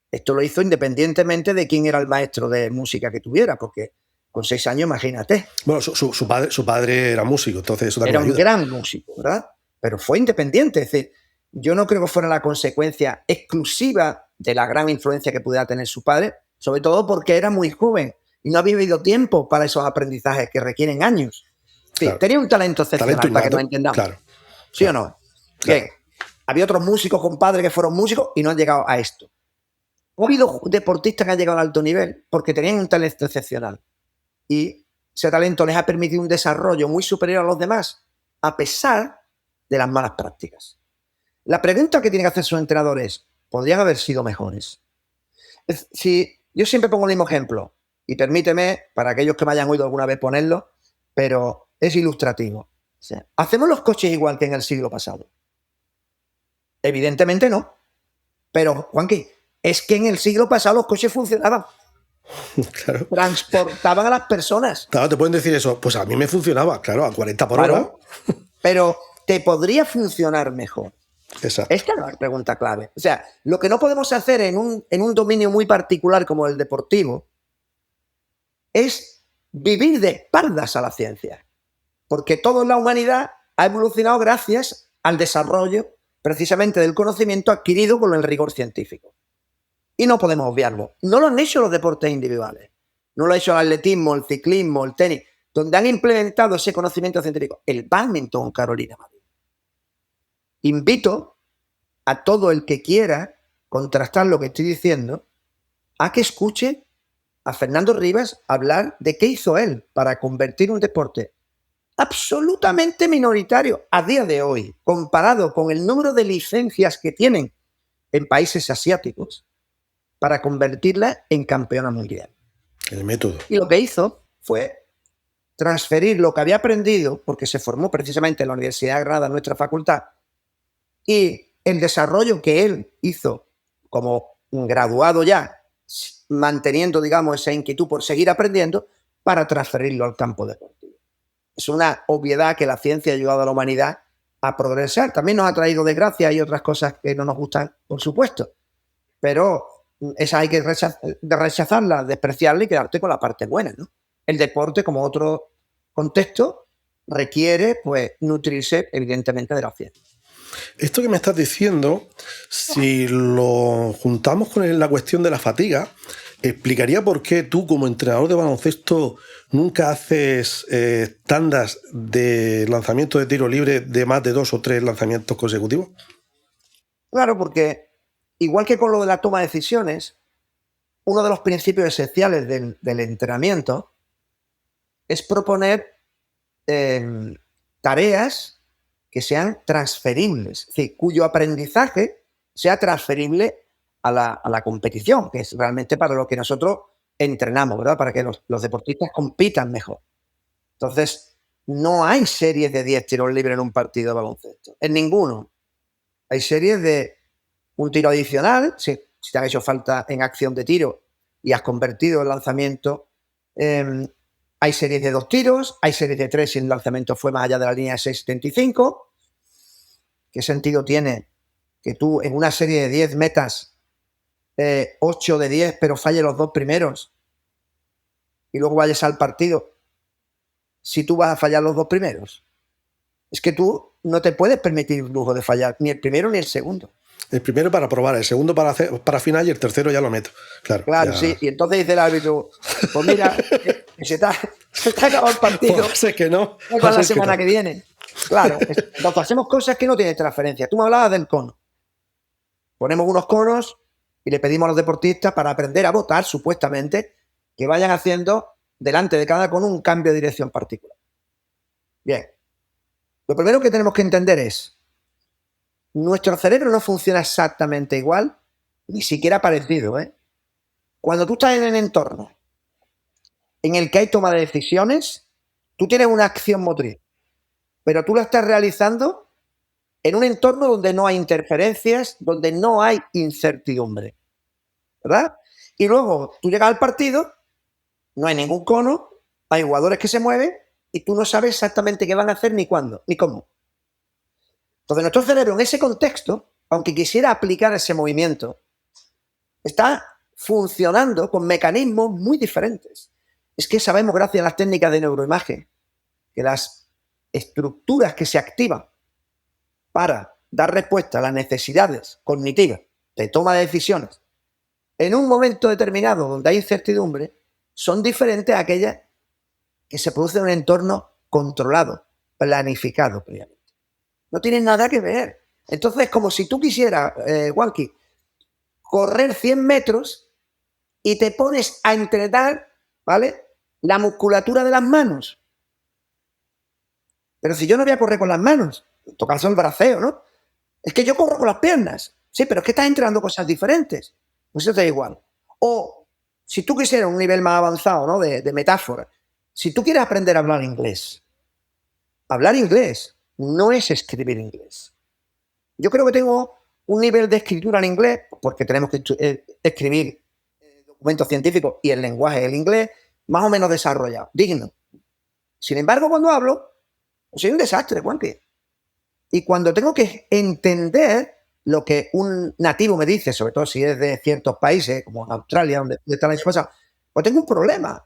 Esto lo hizo independientemente de quién era el maestro de música que tuviera, porque con 6 años, imagínate. Bueno, su padre era músico, entonces eso también Era un ayuda. gran músico, ¿verdad? Pero fue independiente. Es decir, yo no creo que fuera la consecuencia exclusiva de la gran influencia que pudiera tener su padre, sobre todo porque era muy joven y no había habido tiempo para esos aprendizajes que requieren años. Sí, Claro. tenía un talento excepcional, Talento para que innato, nos entendamos. claro. ¿Sí o no? Claro. Bien. Había otros músicos, compadre, que fueron músicos y no han llegado a esto. Ha habido deportistas que han llegado al alto nivel porque tenían un talento excepcional. Y ese talento les ha permitido un desarrollo muy superior a los demás, a pesar de las malas prácticas. La pregunta que tiene que hacer su entrenador es, ¿podrían haber sido mejores? Si yo siempre pongo el mismo ejemplo, y permíteme, para aquellos que me hayan oído alguna vez ponerlo, pero es ilustrativo. O sea, ¿hacemos los coches igual que en el siglo pasado? Evidentemente no. Pero, Juanqui, es que en el siglo pasado los coches funcionaban. Claro. Transportaban a las personas. Claro, te pueden decir eso. Pues a mí me funcionaba, claro, a 40 por hora. Claro, pero te podría funcionar mejor. Exacto. Esta es la pregunta clave. O sea, lo que no podemos hacer en un dominio muy particular como el deportivo es vivir de espaldas a la ciencia. Porque toda la humanidad ha evolucionado gracias al desarrollo precisamente del conocimiento adquirido con el rigor científico. Y no podemos obviarlo. No lo han hecho los deportes individuales. No lo ha hecho el atletismo, el ciclismo, el tenis, donde han implementado ese conocimiento científico. El bádminton, Carolina Madrid. Invito a todo el que quiera contrastar lo que estoy diciendo a que escuche a Fernando Rivas hablar de qué hizo él para convertir un deporte absolutamente minoritario a día de hoy, comparado con el número de licencias que tienen en países asiáticos, para convertirla en campeona mundial. El método. Y lo que hizo fue transferir lo que había aprendido, porque se formó precisamente en la Universidad de Granada, nuestra facultad, y el desarrollo que él hizo como un graduado ya, manteniendo, digamos, esa inquietud por seguir aprendiendo, para transferirlo al campo deportivo. Es una obviedad que la ciencia ha ayudado a la humanidad a progresar. También nos ha traído desgracia y otras cosas que no nos gustan, por supuesto. Pero esa hay que rechazarla, despreciarla y quedarte con la parte buena, ¿no? El deporte, como otro contexto, requiere, pues, nutrirse, evidentemente, de la ciencia. Esto que me estás diciendo, si lo juntamos con la cuestión de la fatiga, explicaría por qué tú, como entrenador de baloncesto, nunca haces tandas de lanzamiento de tiro libre de más de 2 o 3 lanzamientos consecutivos. Claro, porque igual que con lo de la toma de decisiones, uno de los principios esenciales del entrenamiento es proponer tareas que sean transferibles, es decir, cuyo aprendizaje sea transferible a la competición, que es realmente para lo que nosotros entrenamos, ¿verdad? Para que los deportistas compitan mejor. Entonces, no hay series de 10 tiros libres en un partido de baloncesto, en ninguno. Hay series de un tiro adicional, si te ha hecho falta en acción de tiro y has convertido el lanzamiento. Hay series de 2 tiros, hay series de 3 si el lanzamiento fue más allá de la línea de 6,75. ¿Qué sentido tiene que tú en una serie de 10 metas 8 de 10, pero falle los 2 primeros y luego vayas al partido si tú vas a fallar los 2 primeros? Es que tú no te puedes permitir el lujo de fallar ni el primero ni el segundo. El primero para probar, el segundo para final y el tercero ya lo meto. Claro, Claro, ya. sí. Y entonces dice el árbitro, pues mira, se está acabado el partido. Pues es que no. Para la semana que viene. Claro, entonces hacemos cosas que no tienen transferencia. Tú me hablabas del cono. Ponemos unos conos y le pedimos a los deportistas, para aprender a votar, supuestamente, que vayan haciendo delante de cada cono un cambio de dirección particular. Bien. Lo primero que tenemos que entender es, nuestro cerebro no funciona exactamente igual, ni siquiera parecido, ¿eh? Cuando tú estás en el entorno en el que hay toma de decisiones, tú tienes una acción motriz, pero tú la estás realizando en un entorno donde no hay interferencias, donde no hay incertidumbre, ¿verdad? Y luego tú llegas al partido, no hay ningún cono, hay jugadores que se mueven y tú no sabes exactamente qué van a hacer, ni cuándo, ni cómo. Entonces, nuestro cerebro en ese contexto, aunque quisiera aplicar ese movimiento, está funcionando con mecanismos muy diferentes. Es que sabemos, gracias a las técnicas de neuroimagen, que las estructuras que se activan para dar respuesta a las necesidades cognitivas de toma de decisiones en un momento determinado donde hay incertidumbre son diferentes a aquellas que se producen en un entorno controlado, planificado previamente. No tienen nada que ver. Entonces, es como si tú quisieras, Juanqui, correr 100 metros y te pones a entrenar, ¿vale?, la musculatura de las manos. Pero si yo no voy a correr con las manos, en tu caso el braceo, ¿no? Es que yo corro con las piernas. Sí, pero es que estás entrenando cosas diferentes. Pues eso te da igual. O si tú quisieras un nivel más avanzado, ¿no?, de metáfora, si tú quieres aprender a hablar inglés no es escribir inglés. Yo creo que tengo un nivel de escritura en inglés, porque tenemos que escribir documentos científicos y el lenguaje del inglés más o menos desarrollado, digno. Sin embargo, cuando hablo, soy un desastre, Juanqui. Y cuando tengo que entender lo que un nativo me dice, sobre todo si es de ciertos países, como Australia, donde está la esposa, pues tengo un problema.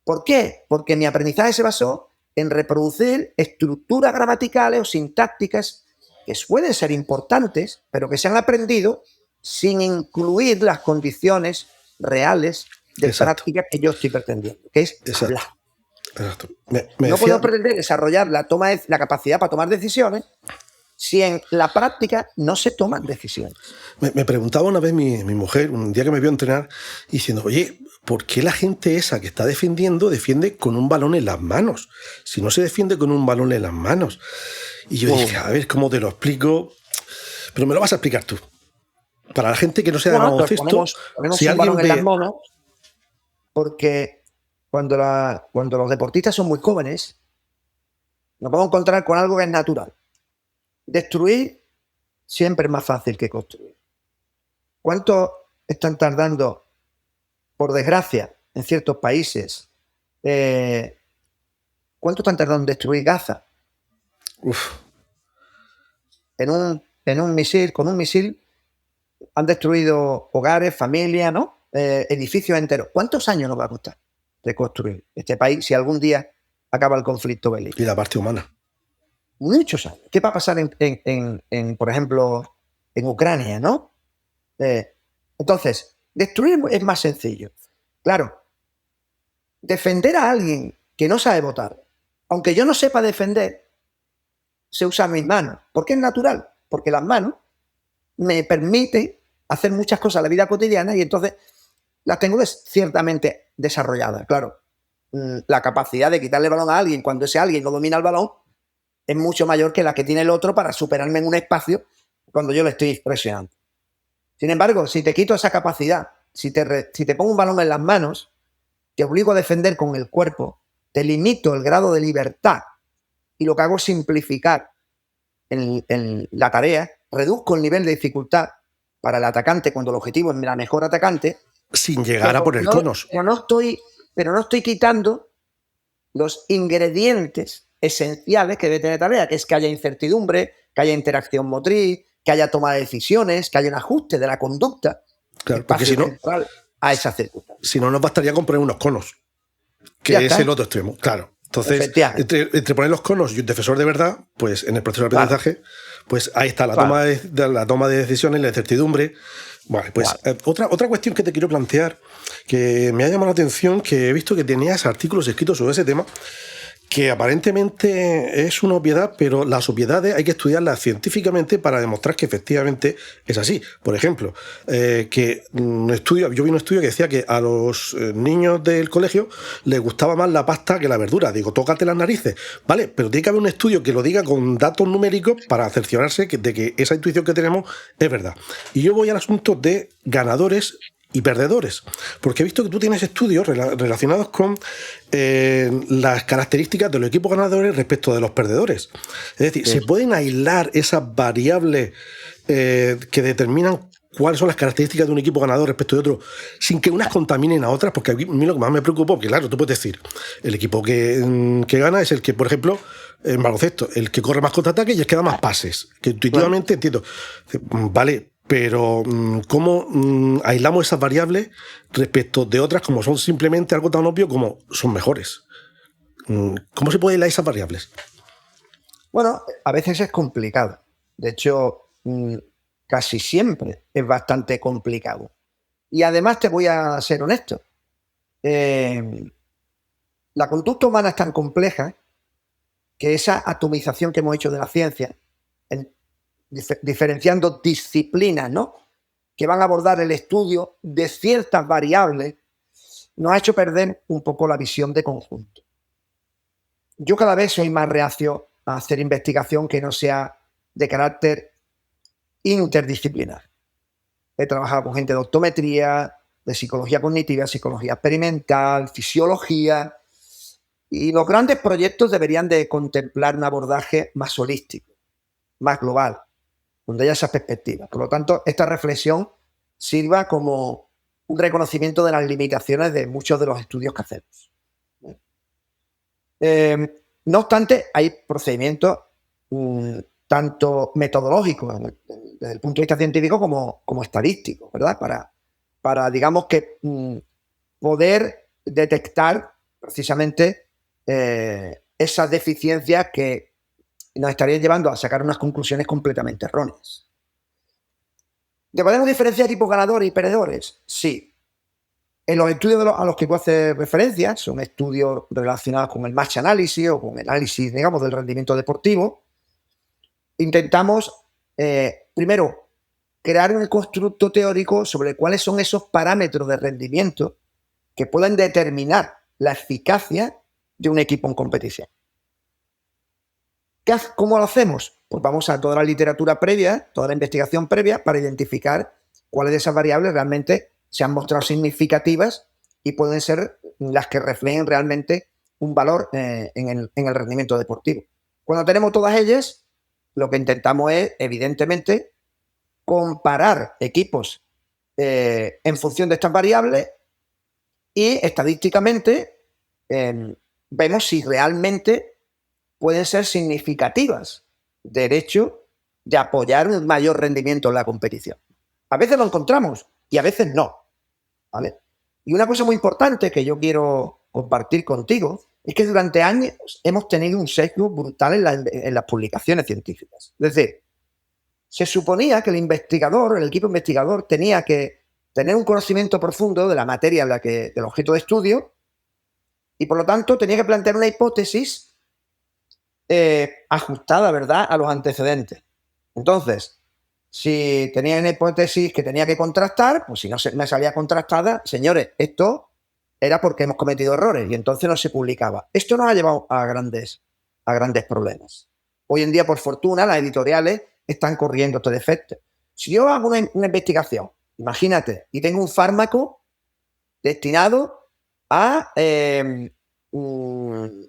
¿Por qué? Porque mi aprendizaje se basó en reproducir estructuras gramaticales o sintácticas que pueden ser importantes, pero que se han aprendido sin incluir las condiciones reales de práctica que yo estoy pretendiendo, que es hablar. Exacto. No puedo aprender a desarrollar la capacidad para tomar decisiones si en la práctica no se toman decisiones. Me preguntaba una vez mi mujer, un día que me vio entrenar, diciendo, oye, ¿por qué la gente esa que está defendiendo defiende con un balón en las manos? Si no se defiende con un balón en las manos. Y yo dije, a ver, ¿cómo te lo explico? Pero me lo vas a explicar tú. Para la gente que no sea de baloncesto, ponemos un balón en las manos, porque cuando los deportistas son muy jóvenes, nos vamos a encontrar con algo que es natural. Destruir siempre es más fácil que construir. ¿Cuánto están tardando, por desgracia, en ciertos países? ¿Cuánto están tardando en destruir Gaza? Con un misil han destruido hogares, familias, ¿no? Edificios enteros. ¿Cuántos años nos va a costar reconstruir este país si algún día acaba el conflicto bélico? Y la parte humana. Muchos años. ¿Qué va a pasar por ejemplo, en Ucrania, ¿no? Entonces, destruir es más sencillo. Claro, defender a alguien que no sabe votar, aunque yo no sepa defender, se usan mis manos. ¿Por qué es natural? Porque las manos me permiten hacer muchas cosas en la vida cotidiana y entonces las tengo ciertamente desarrolladas. Claro, la capacidad de quitarle el balón a alguien cuando ese alguien no domina el balón es mucho mayor que la que tiene el otro para superarme en un espacio cuando yo le estoy presionando. Sin embargo, si te quito esa capacidad, si te pongo un balón en las manos, te obligo a defender con el cuerpo, te limito el grado de libertad y lo que hago es simplificar en la tarea, reduzco el nivel de dificultad para el atacante cuando el objetivo es la mejor atacante. Sin llegar a por el conos. Pero no estoy quitando los ingredientes esenciales que debe tener tarea, que es que haya incertidumbre, que haya interacción motriz, que haya toma de decisiones, que haya un ajuste de la conducta. Claro, porque si no, a esa circunstancia. Si no, nos bastaría con poner unos conos, que es el otro extremo. Claro. Entonces, entre poner los conos y un defensor de verdad, pues en el proceso de aprendizaje, pues ahí está la toma de decisiones, la incertidumbre. Vale, pues otra cuestión que te quiero plantear, que me ha llamado la atención, que he visto que tenías artículos escritos sobre ese tema, que aparentemente es una obviedad, pero las obviedades hay que estudiarlas científicamente para demostrar que efectivamente es así. Por ejemplo, yo vi un estudio que decía que a los niños del colegio les gustaba más la pasta que la verdura. Digo, tócate las narices, ¿vale? Pero tiene que haber un estudio que lo diga con datos numéricos para cerciorarse de que esa intuición que tenemos es verdad. Y yo voy al asunto de ganadores y perdedores, porque he visto que tú tienes estudios relacionados con las características de los equipos ganadores respecto de los perdedores. Es decir, ¿se pueden aislar esas variables que determinan cuáles son las características de un equipo ganador respecto de otro, sin que unas contaminen a otras, porque a mí lo que más me preocupa, porque claro, tú puedes decir, el equipo que gana es el que, por ejemplo, en baloncesto, el que corre más contraataques y el que da más pases, que intuitivamente entiendo. Vale, pero ¿cómo aislamos esas variables respecto de otras como son simplemente algo tan obvio como son mejores? ¿Cómo se puede aislar esas variables? Bueno, a veces es complicado. De hecho, casi siempre es bastante complicado. Y además te voy a ser honesto. La conducta humana es tan compleja que esa atomización que hemos hecho de la ciencia, diferenciando disciplinas, ¿no?, que van a abordar el estudio de ciertas variables, nos ha hecho perder un poco la visión de conjunto. Yo cada vez soy más reacio a hacer investigación que no sea de carácter interdisciplinar. He trabajado con gente de optometría, de psicología cognitiva, psicología experimental, fisiología, y los grandes proyectos deberían de contemplar un abordaje más holístico, más global, donde haya esa perspectiva. Por lo tanto, esta reflexión sirva como un reconocimiento de las limitaciones de muchos de los estudios que hacemos. No obstante, hay procedimientos tanto metodológicos desde el punto de vista científico como estadístico, ¿verdad? Para digamos que poder detectar precisamente esas deficiencias que nos estarían llevando a sacar unas conclusiones completamente erróneas. ¿Podemos diferenciar equipos ganadores y perdedores? Sí. En los estudios a los que puedo hacer referencia, son estudios relacionados con el match analysis o con el análisis, digamos, del rendimiento deportivo, intentamos, primero, crear un constructo teórico sobre cuáles son esos parámetros de rendimiento que pueden determinar la eficacia de un equipo en competición. ¿Cómo lo hacemos? Pues vamos a toda la literatura previa, toda la investigación previa para identificar cuáles de esas variables realmente se han mostrado significativas y pueden ser las que reflejen realmente un valor en el rendimiento deportivo. Cuando tenemos todas ellas, lo que intentamos es, evidentemente, comparar equipos en función de estas variables y estadísticamente vemos si realmente pueden ser significativas de hecho de apoyar un mayor rendimiento en la competición. A veces lo encontramos y a veces no, ¿vale? Y una cosa muy importante que yo quiero compartir contigo es que durante años hemos tenido un sesgo brutal en las publicaciones científicas. Es decir, se suponía que el equipo investigador tenía que tener un conocimiento profundo de la materia del objeto de estudio y, por lo tanto, tenía que plantear una hipótesis ajustada, ¿verdad?, a los antecedentes. Entonces, si tenía una hipótesis que tenía que contrastar, pues si no me salía contrastada, señores, esto era porque hemos cometido errores y entonces no se publicaba. Esto nos ha llevado a grandes problemas. Hoy en día, por fortuna, las editoriales están corriendo este defecto. Si yo hago una investigación, imagínate, y tengo un fármaco destinado a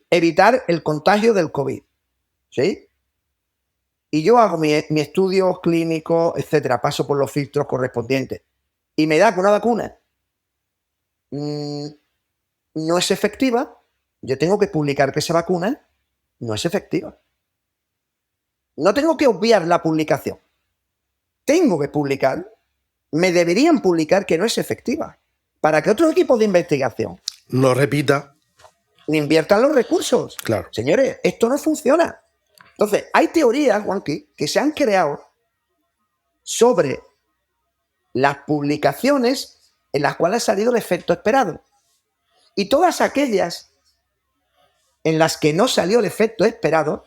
evitar el contagio del COVID, ¿sí? Y yo hago mi estudio clínico, etcétera, paso por los filtros correspondientes y me da que una vacuna no es efectiva, yo tengo que publicar que esa vacuna no es efectiva. No tengo que obviar la publicación. Tengo que publicar, me deberían publicar que no es efectiva, para que otros equipos de investigación no repita, inviertan los recursos. Claro. Señores, esto no funciona. Entonces, hay teorías, Juanqui, que se han creado sobre las publicaciones en las cuales ha salido el efecto esperado. Y todas aquellas en las que no salió el efecto esperado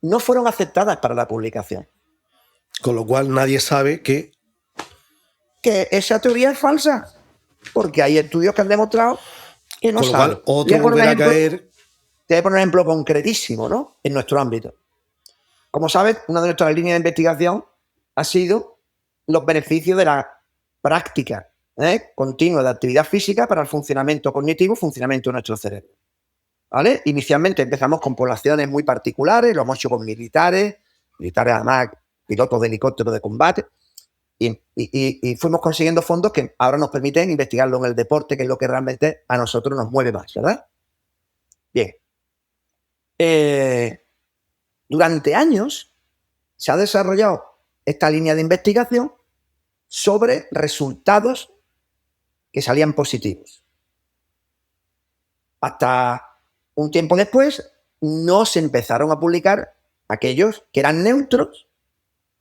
no fueron aceptadas para la publicación. Con lo cual nadie sabe que esa teoría es falsa, porque hay estudios que han demostrado que no con lo sale. cual otro volverá a caer. Te voy a poner un ejemplo concretísimo, ¿no?, en nuestro ámbito. Como sabes, una de nuestras líneas de investigación ha sido los beneficios de la práctica continua de actividad física para el funcionamiento cognitivo, funcionamiento de nuestro cerebro, ¿vale? Inicialmente empezamos con poblaciones muy particulares, lo hemos hecho con militares además, pilotos de helicópteros de combate, Y fuimos consiguiendo fondos que ahora nos permiten investigarlo en el deporte, que es lo que realmente a nosotros nos mueve más, ¿verdad? Bien. Durante años se ha desarrollado esta línea de investigación sobre resultados que salían positivos. Hasta un tiempo después no se empezaron a publicar aquellos que eran neutros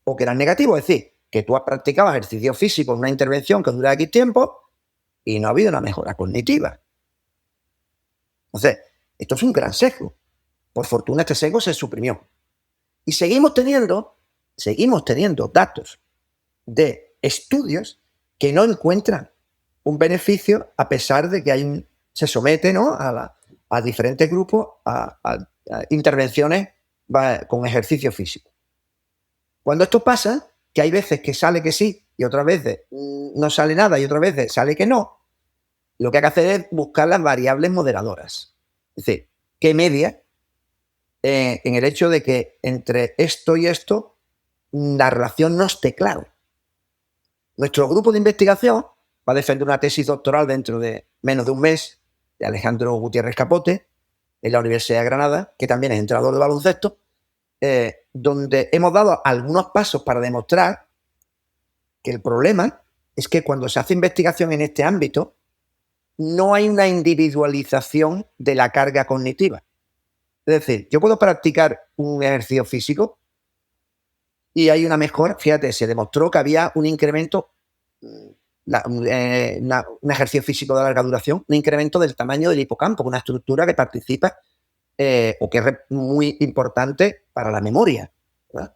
o que eran negativos, es decir, que tú has practicado ejercicio físico en una intervención que dura X tiempo y no ha habido una mejora cognitiva. Entonces, esto es un gran sesgo. Por fortuna este sesgo se suprimió. Y seguimos teniendo datos de estudios que no encuentran un beneficio a pesar de que se someten, ¿no?, a diferentes grupos a intervenciones con ejercicio físico. Cuando esto pasa, que hay veces que sale que sí y otras veces no sale nada y otras veces sale que no, lo que hay que hacer es buscar las variables moderadoras. Es decir, qué media en el hecho de que entre esto y esto la relación no esté clara. Nuestro grupo de investigación va a defender una tesis doctoral dentro de menos de un mes de Alejandro Gutiérrez Capote en la Universidad de Granada, que también es entrenador de baloncesto, donde hemos dado algunos pasos para demostrar que el problema es que cuando se hace investigación en este ámbito no hay una individualización de la carga cognitiva. Es decir, yo puedo practicar un ejercicio físico y hay una mejora. Fíjate, se demostró que había un incremento, un ejercicio físico de larga duración, un incremento del tamaño del hipocampo, una estructura que participa o que es muy importante para la memoria, ¿verdad?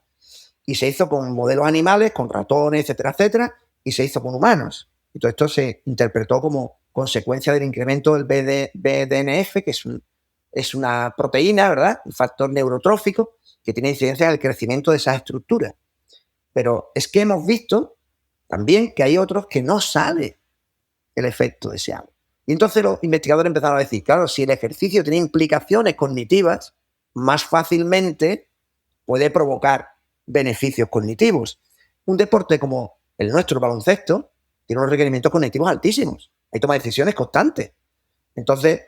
Y se hizo con modelos animales, con ratones, etcétera, etcétera, y se hizo con humanos. Y todo esto se interpretó como consecuencia del incremento del BDNF, que es una proteína, ¿verdad?, un factor neurotrófico que tiene incidencia en el crecimiento de esas estructuras. Pero es que hemos visto también que hay otros que no sale el efecto deseado. Y entonces los investigadores empezaron a decir, claro, si el ejercicio tiene implicaciones cognitivas, más fácilmente puede provocar beneficios cognitivos. Un deporte como el nuestro, el baloncesto, tiene unos requerimientos cognitivos altísimos. Hay toma de decisiones constantes. Entonces,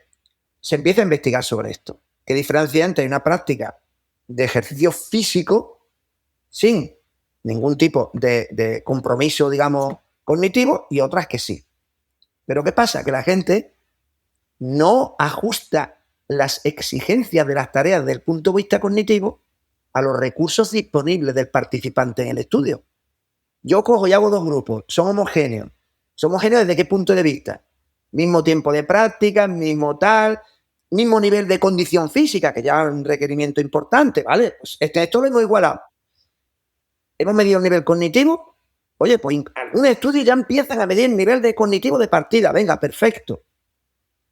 se empieza a investigar sobre esto. ¿Qué diferencia entre una práctica de ejercicio físico sin ningún tipo de compromiso, digamos, cognitivo y otras que sí? Pero ¿qué pasa? Que la gente no ajusta las exigencias de las tareas desde el punto de vista cognitivo a los recursos disponibles del participante en el estudio. Yo cojo y hago dos grupos, son homogéneos. ¿Son homogéneos desde qué punto de vista? Mismo tiempo de práctica, mismo nivel de condición física, que ya es un requerimiento importante, ¿vale? Pues esto lo hemos igualado. Hemos medido el nivel cognitivo. Oye, pues algunos estudios ya empiezan a medir el nivel de cognitivo de partida. Venga, perfecto.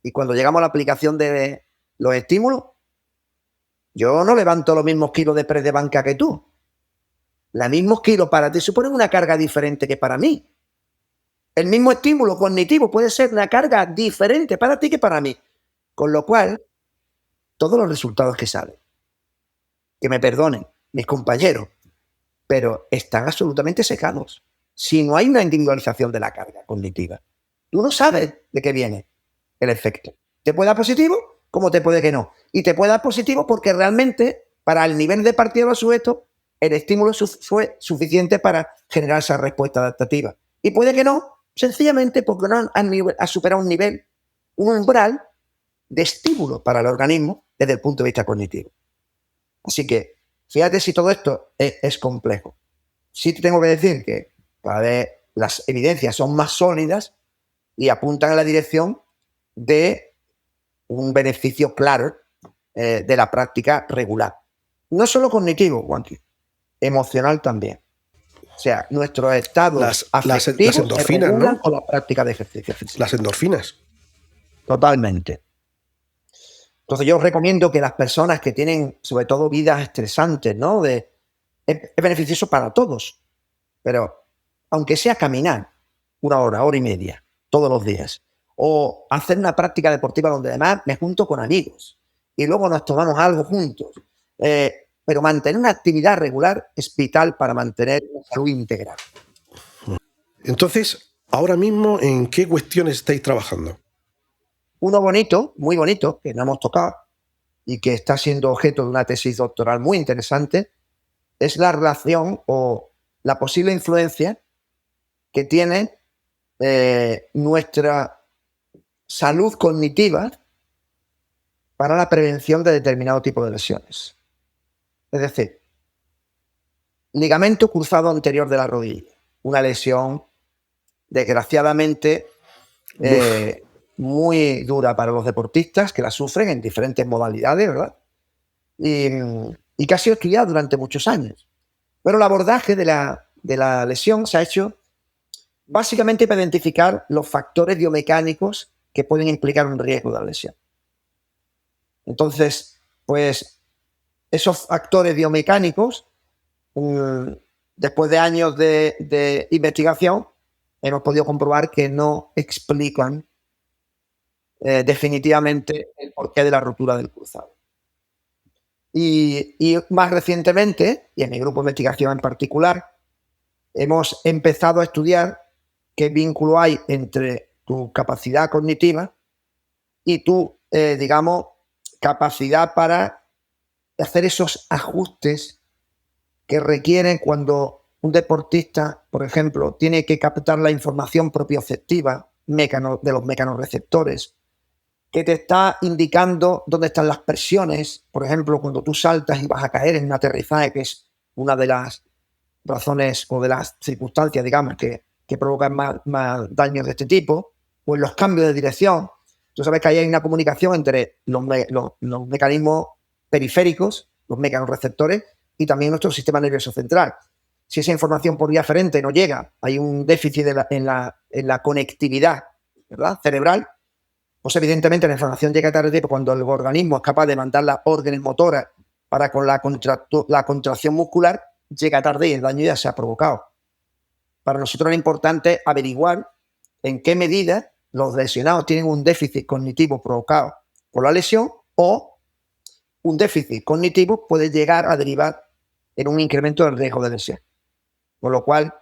Y cuando llegamos a la aplicación de los estímulos, yo no levanto los mismos kilos de press de banca que tú. Los mismos kilos para ti suponen una carga diferente que para mí. El mismo estímulo cognitivo puede ser una carga diferente para ti que para mí. Con lo cual, todos los resultados que salen, que me perdonen mis compañeros, pero están absolutamente secados. Si no hay una individualización de la carga cognitiva, tú no sabes de qué viene el efecto. Te puede dar positivo, como te puede que no. Y te puede dar positivo porque realmente, para el nivel de partida del sujeto, el estímulo fue suficiente para generar esa respuesta adaptativa. Y puede que no, sencillamente porque no han superado un umbral de estímulo para el organismo desde el punto de vista cognitivo. Así que, fíjate si todo esto es complejo. Sí te tengo que decir que cada vez las evidencias son más sólidas y apuntan en la dirección de un beneficio claro de la práctica regular. No solo cognitivo, Juanqui, emocional también. O sea, nuestros estados afectivos las endorfinas, ¿no?, con la práctica de ejercicio físico. Las endorfinas. Totalmente. Entonces yo os recomiendo que las personas que tienen, sobre todo, vidas estresantes, ¿no?, es beneficioso para todos, pero aunque sea caminar 1 hora, hora y media, todos los días, o hacer una práctica deportiva donde además me junto con amigos y luego nos tomamos algo juntos, pero mantener una actividad regular es vital para mantener una salud integral. Entonces, ahora mismo, ¿en qué cuestiones estáis trabajando? Uno bonito, muy bonito, que no hemos tocado y que está siendo objeto de una tesis doctoral muy interesante, es la relación o la posible influencia que tiene nuestra salud cognitiva para la prevención de determinado tipo de lesiones. Es decir, ligamento cruzado anterior de la rodilla, una lesión desgraciadamente muy dura para los deportistas que la sufren en diferentes modalidades, ¿verdad? Y que ha sido estudiada durante muchos años. Pero el abordaje de la lesión se ha hecho básicamente para identificar los factores biomecánicos que pueden implicar un riesgo de la lesión. Entonces, pues esos factores biomecánicos, después de años de investigación, hemos podido comprobar que no explican definitivamente el porqué de la ruptura del cruzado. Y más recientemente, y en mi grupo de investigación en particular, hemos empezado a estudiar qué vínculo hay entre tu capacidad cognitiva y tu, digamos, capacidad para hacer esos ajustes que requieren cuando un deportista, por ejemplo, tiene que captar la información propioceptiva de los mecanorreceptores, que te está indicando dónde están las presiones. Por ejemplo, cuando tú saltas y vas a caer en un aterrizaje, que es una de las razones o de las circunstancias, digamos, que provocan más daños de este tipo, o en los cambios de dirección. Tú sabes que ahí hay una comunicación entre los mecanismos periféricos, los mecanorreceptores, y también nuestro sistema nervioso central. Si esa información por vía aferente no llega, hay un déficit en la conectividad, ¿verdad?, cerebral, pues evidentemente la información llega tarde, pero cuando el organismo es capaz de mandar las órdenes motoras para con la contracción muscular, llega tarde y el daño ya se ha provocado. Para nosotros es importante averiguar en qué medida los lesionados tienen un déficit cognitivo provocado por la lesión, o un déficit cognitivo puede llegar a derivar en un incremento del riesgo de lesión. Con lo cual,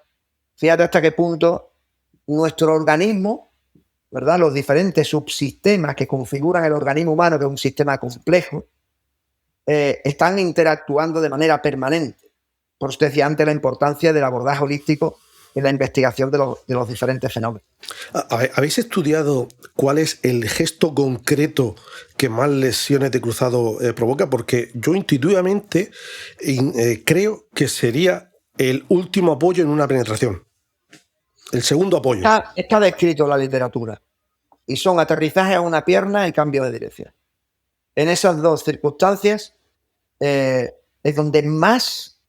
fíjate hasta qué punto nuestro organismo, ¿verdad?, los diferentes subsistemas que configuran el organismo humano, que es un sistema complejo, están interactuando de manera permanente. Por eso te decía antes la importancia del abordaje holístico en la investigación de los diferentes fenómenos. ¿Habéis estudiado cuál es el gesto concreto que más lesiones de cruzado provoca? Porque yo intuitivamente creo que sería el último apoyo en una penetración. El segundo apoyo. Está descrito en la literatura. Y son aterrizajes a una pierna y cambio de dirección. En esas dos circunstancias es donde más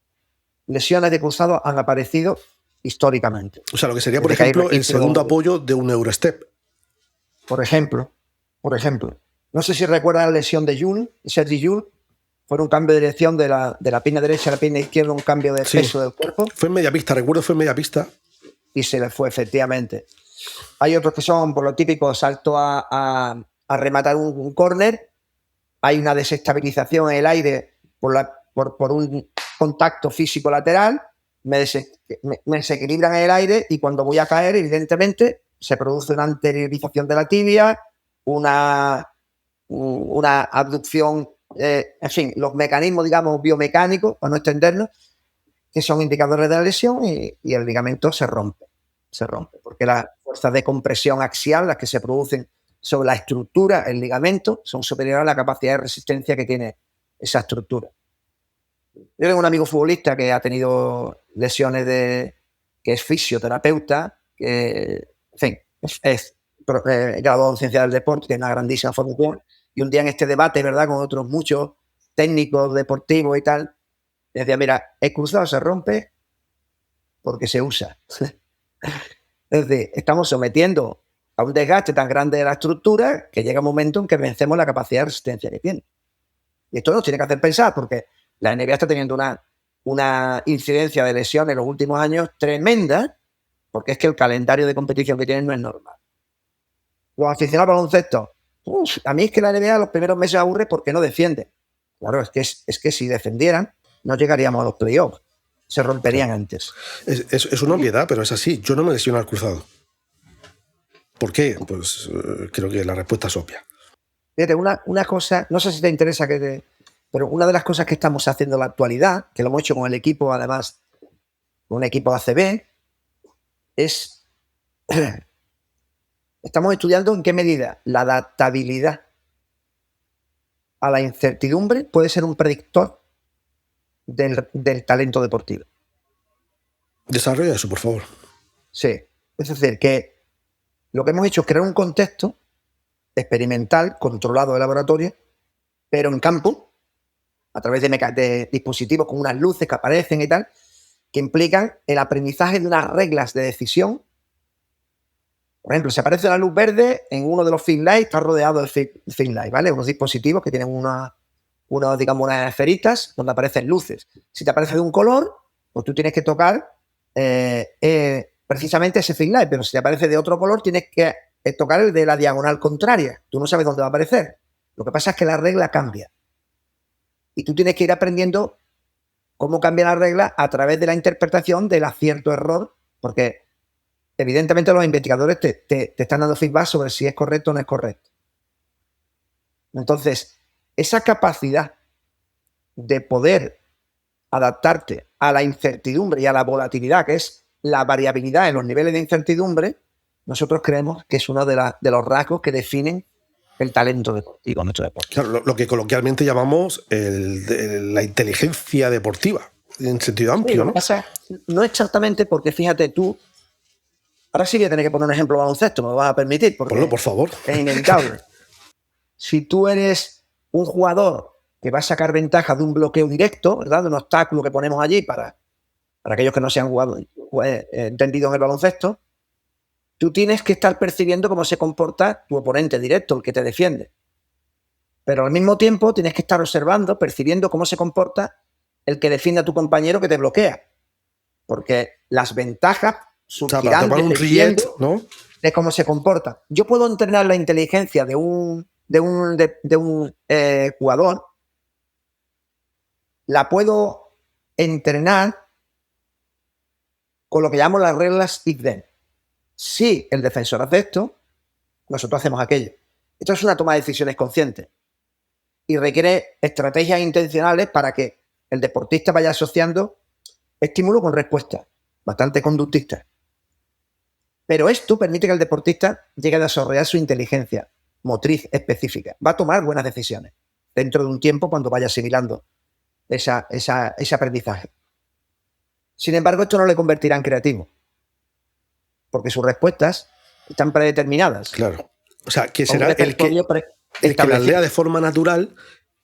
lesiones de cruzado han aparecido históricamente. O sea, lo que sería, por ejemplo, el segundo apoyo de un Eurostep. Por ejemplo. No sé si recuerdan la lesión de Jules, Sergi Jules. Fue un cambio de dirección de la pierna derecha a la pierna izquierda, un cambio de peso del cuerpo. Fue en media pista, recuerdo, fue en media pista. Y se le fue, efectivamente. Hay otros que son, por lo típico, salto a rematar un córner. Hay una desestabilización en el aire por un contacto físico lateral. Me desequilibran en el aire y cuando voy a caer, evidentemente, se produce una anteriorización de la tibia, una abducción, en fin, los mecanismos, digamos, biomecánicos, para no extendernos, que son indicadores de la lesión, y el ligamento se rompe, porque las fuerzas de compresión axial, las que se producen sobre la estructura, el ligamento, son superiores a la capacidad de resistencia que tiene esa estructura. Yo tengo un amigo futbolista que ha tenido lesiones que es fisioterapeuta, que, en fin, es graduado en ciencia del deporte, tiene una grandísima formación, y un día en este debate, ¿verdad?, con otros muchos técnicos deportivos y tal, decía, mira, el cruzado se rompe porque se usa. Es decir, estamos sometiendo a un desgaste tan grande de la estructura que llega un momento en que vencemos la capacidad de resistencia que tiene. Y esto nos tiene que hacer pensar, porque la NBA está teniendo una incidencia de lesiones en los últimos años tremenda, porque es que el calendario de competición que tienen no es normal. Los aficionados al baloncesto, a mí es que la NBA los primeros meses aburre porque no defiende. Claro, es que si defendieran, no llegaríamos a los playoffs. se romperían antes. Es una obviedad, pero es así. Yo no me lesiono al cruzado. ¿Por qué? Pues creo que la respuesta es obvia. Fíjate, una cosa, no sé si te interesa pero una de las cosas que estamos haciendo en la actualidad, que lo hemos hecho con el equipo, además, con un equipo de ACB, es estamos estudiando en qué medida la adaptabilidad a la incertidumbre puede ser un predictor del talento deportivo. Desarrolla eso, por favor. Sí, es decir, que lo que hemos hecho es crear un contexto experimental, controlado de laboratorio, pero en campo, a través de dispositivos con unas luces que aparecen y tal, que implican el aprendizaje de unas reglas de decisión. Por ejemplo, si aparece la luz verde en uno de los field lights, está rodeado de field light, ¿vale? Unos dispositivos que tienen unas esferitas donde aparecen luces. Si te aparece de un color, pues tú tienes que tocar precisamente ese field light, pero si te aparece de otro color, tienes que tocar el de la diagonal contraria. Tú no sabes dónde va a aparecer. Lo que pasa es que la regla cambia. Y tú tienes que ir aprendiendo cómo cambia la regla a través de la interpretación del acierto-error, porque evidentemente los investigadores te están dando feedback sobre si es correcto o no es correcto. Entonces, esa capacidad de poder adaptarte a la incertidumbre y a la volatilidad, que es la variabilidad en los niveles de incertidumbre, nosotros creemos que es uno de los rasgos que definen el talento deportivo, nuestro deporte. Claro, lo que coloquialmente llamamos la inteligencia deportiva, en sentido amplio, Sí, lo ¿no? que pasa, no exactamente, porque fíjate tú, ahora sí voy a tener que poner un ejemplo de baloncesto, me lo vas a permitir, porque Ponlo, por favor. es inevitable. Si tú eres un jugador que va a sacar ventaja de un bloqueo directo, ¿verdad? De un obstáculo que ponemos allí para aquellos que no se han entendido en el baloncesto, tú tienes que estar percibiendo cómo se comporta tu oponente directo, el que te defiende. Pero al mismo tiempo tienes que estar observando, percibiendo cómo se comporta el que defiende a tu compañero que te bloquea. Porque las ventajas surgirán dependiendo de cómo se comporta. Yo puedo entrenar la inteligencia de un jugador, la puedo entrenar con lo que llamamos las reglas if-then. Si el defensor hace esto, nosotros hacemos aquello. Esto es una toma de decisiones consciente y requiere estrategias intencionales para que el deportista vaya asociando estímulo con respuesta, bastante conductista. Pero esto permite que el deportista llegue a desarrollar su inteligencia motriz específica. Va a tomar buenas decisiones dentro de un tiempo cuando vaya asimilando ese aprendizaje. Sin embargo, esto no le convertirá en creativo, porque sus respuestas están predeterminadas. Claro. O sea, que será el que las lea de forma natural,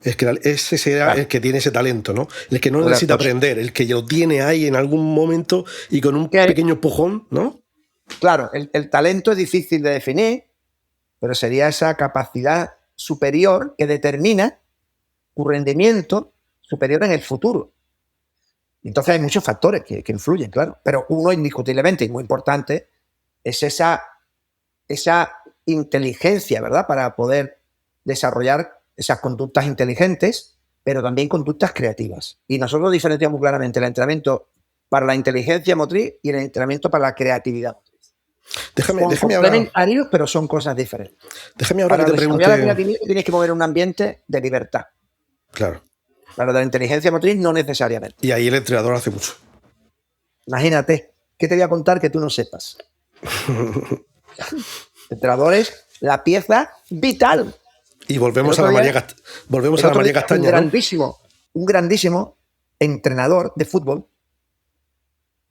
ese será claro, el que tiene ese talento, ¿no? El que no necesita aprender, el que lo tiene ahí en algún momento y con un pequeño empujón, ¿no? Claro, el talento es difícil de definir, pero sería esa capacidad superior que determina tu rendimiento superior en el futuro. Entonces hay muchos factores que influyen, claro, pero uno indiscutiblemente y muy importante es esa inteligencia, ¿verdad? Para poder desarrollar esas conductas inteligentes, pero también conductas creativas. Y nosotros diferenciamos claramente el entrenamiento para la inteligencia motriz y el entrenamiento para la creatividad motriz. Déjame complementarios, pero son cosas diferentes. Déjame ahora para que te pregunte. Para la creatividad tienes que mover un ambiente de libertad. Claro. Para la inteligencia motriz no necesariamente. Y ahí el entrenador hace mucho. Imagínate, ¿qué te voy a contar que tú no sepas? El entrenador es la pieza vital. Y volvemos a la María Castaña. Un grandísimo entrenador de fútbol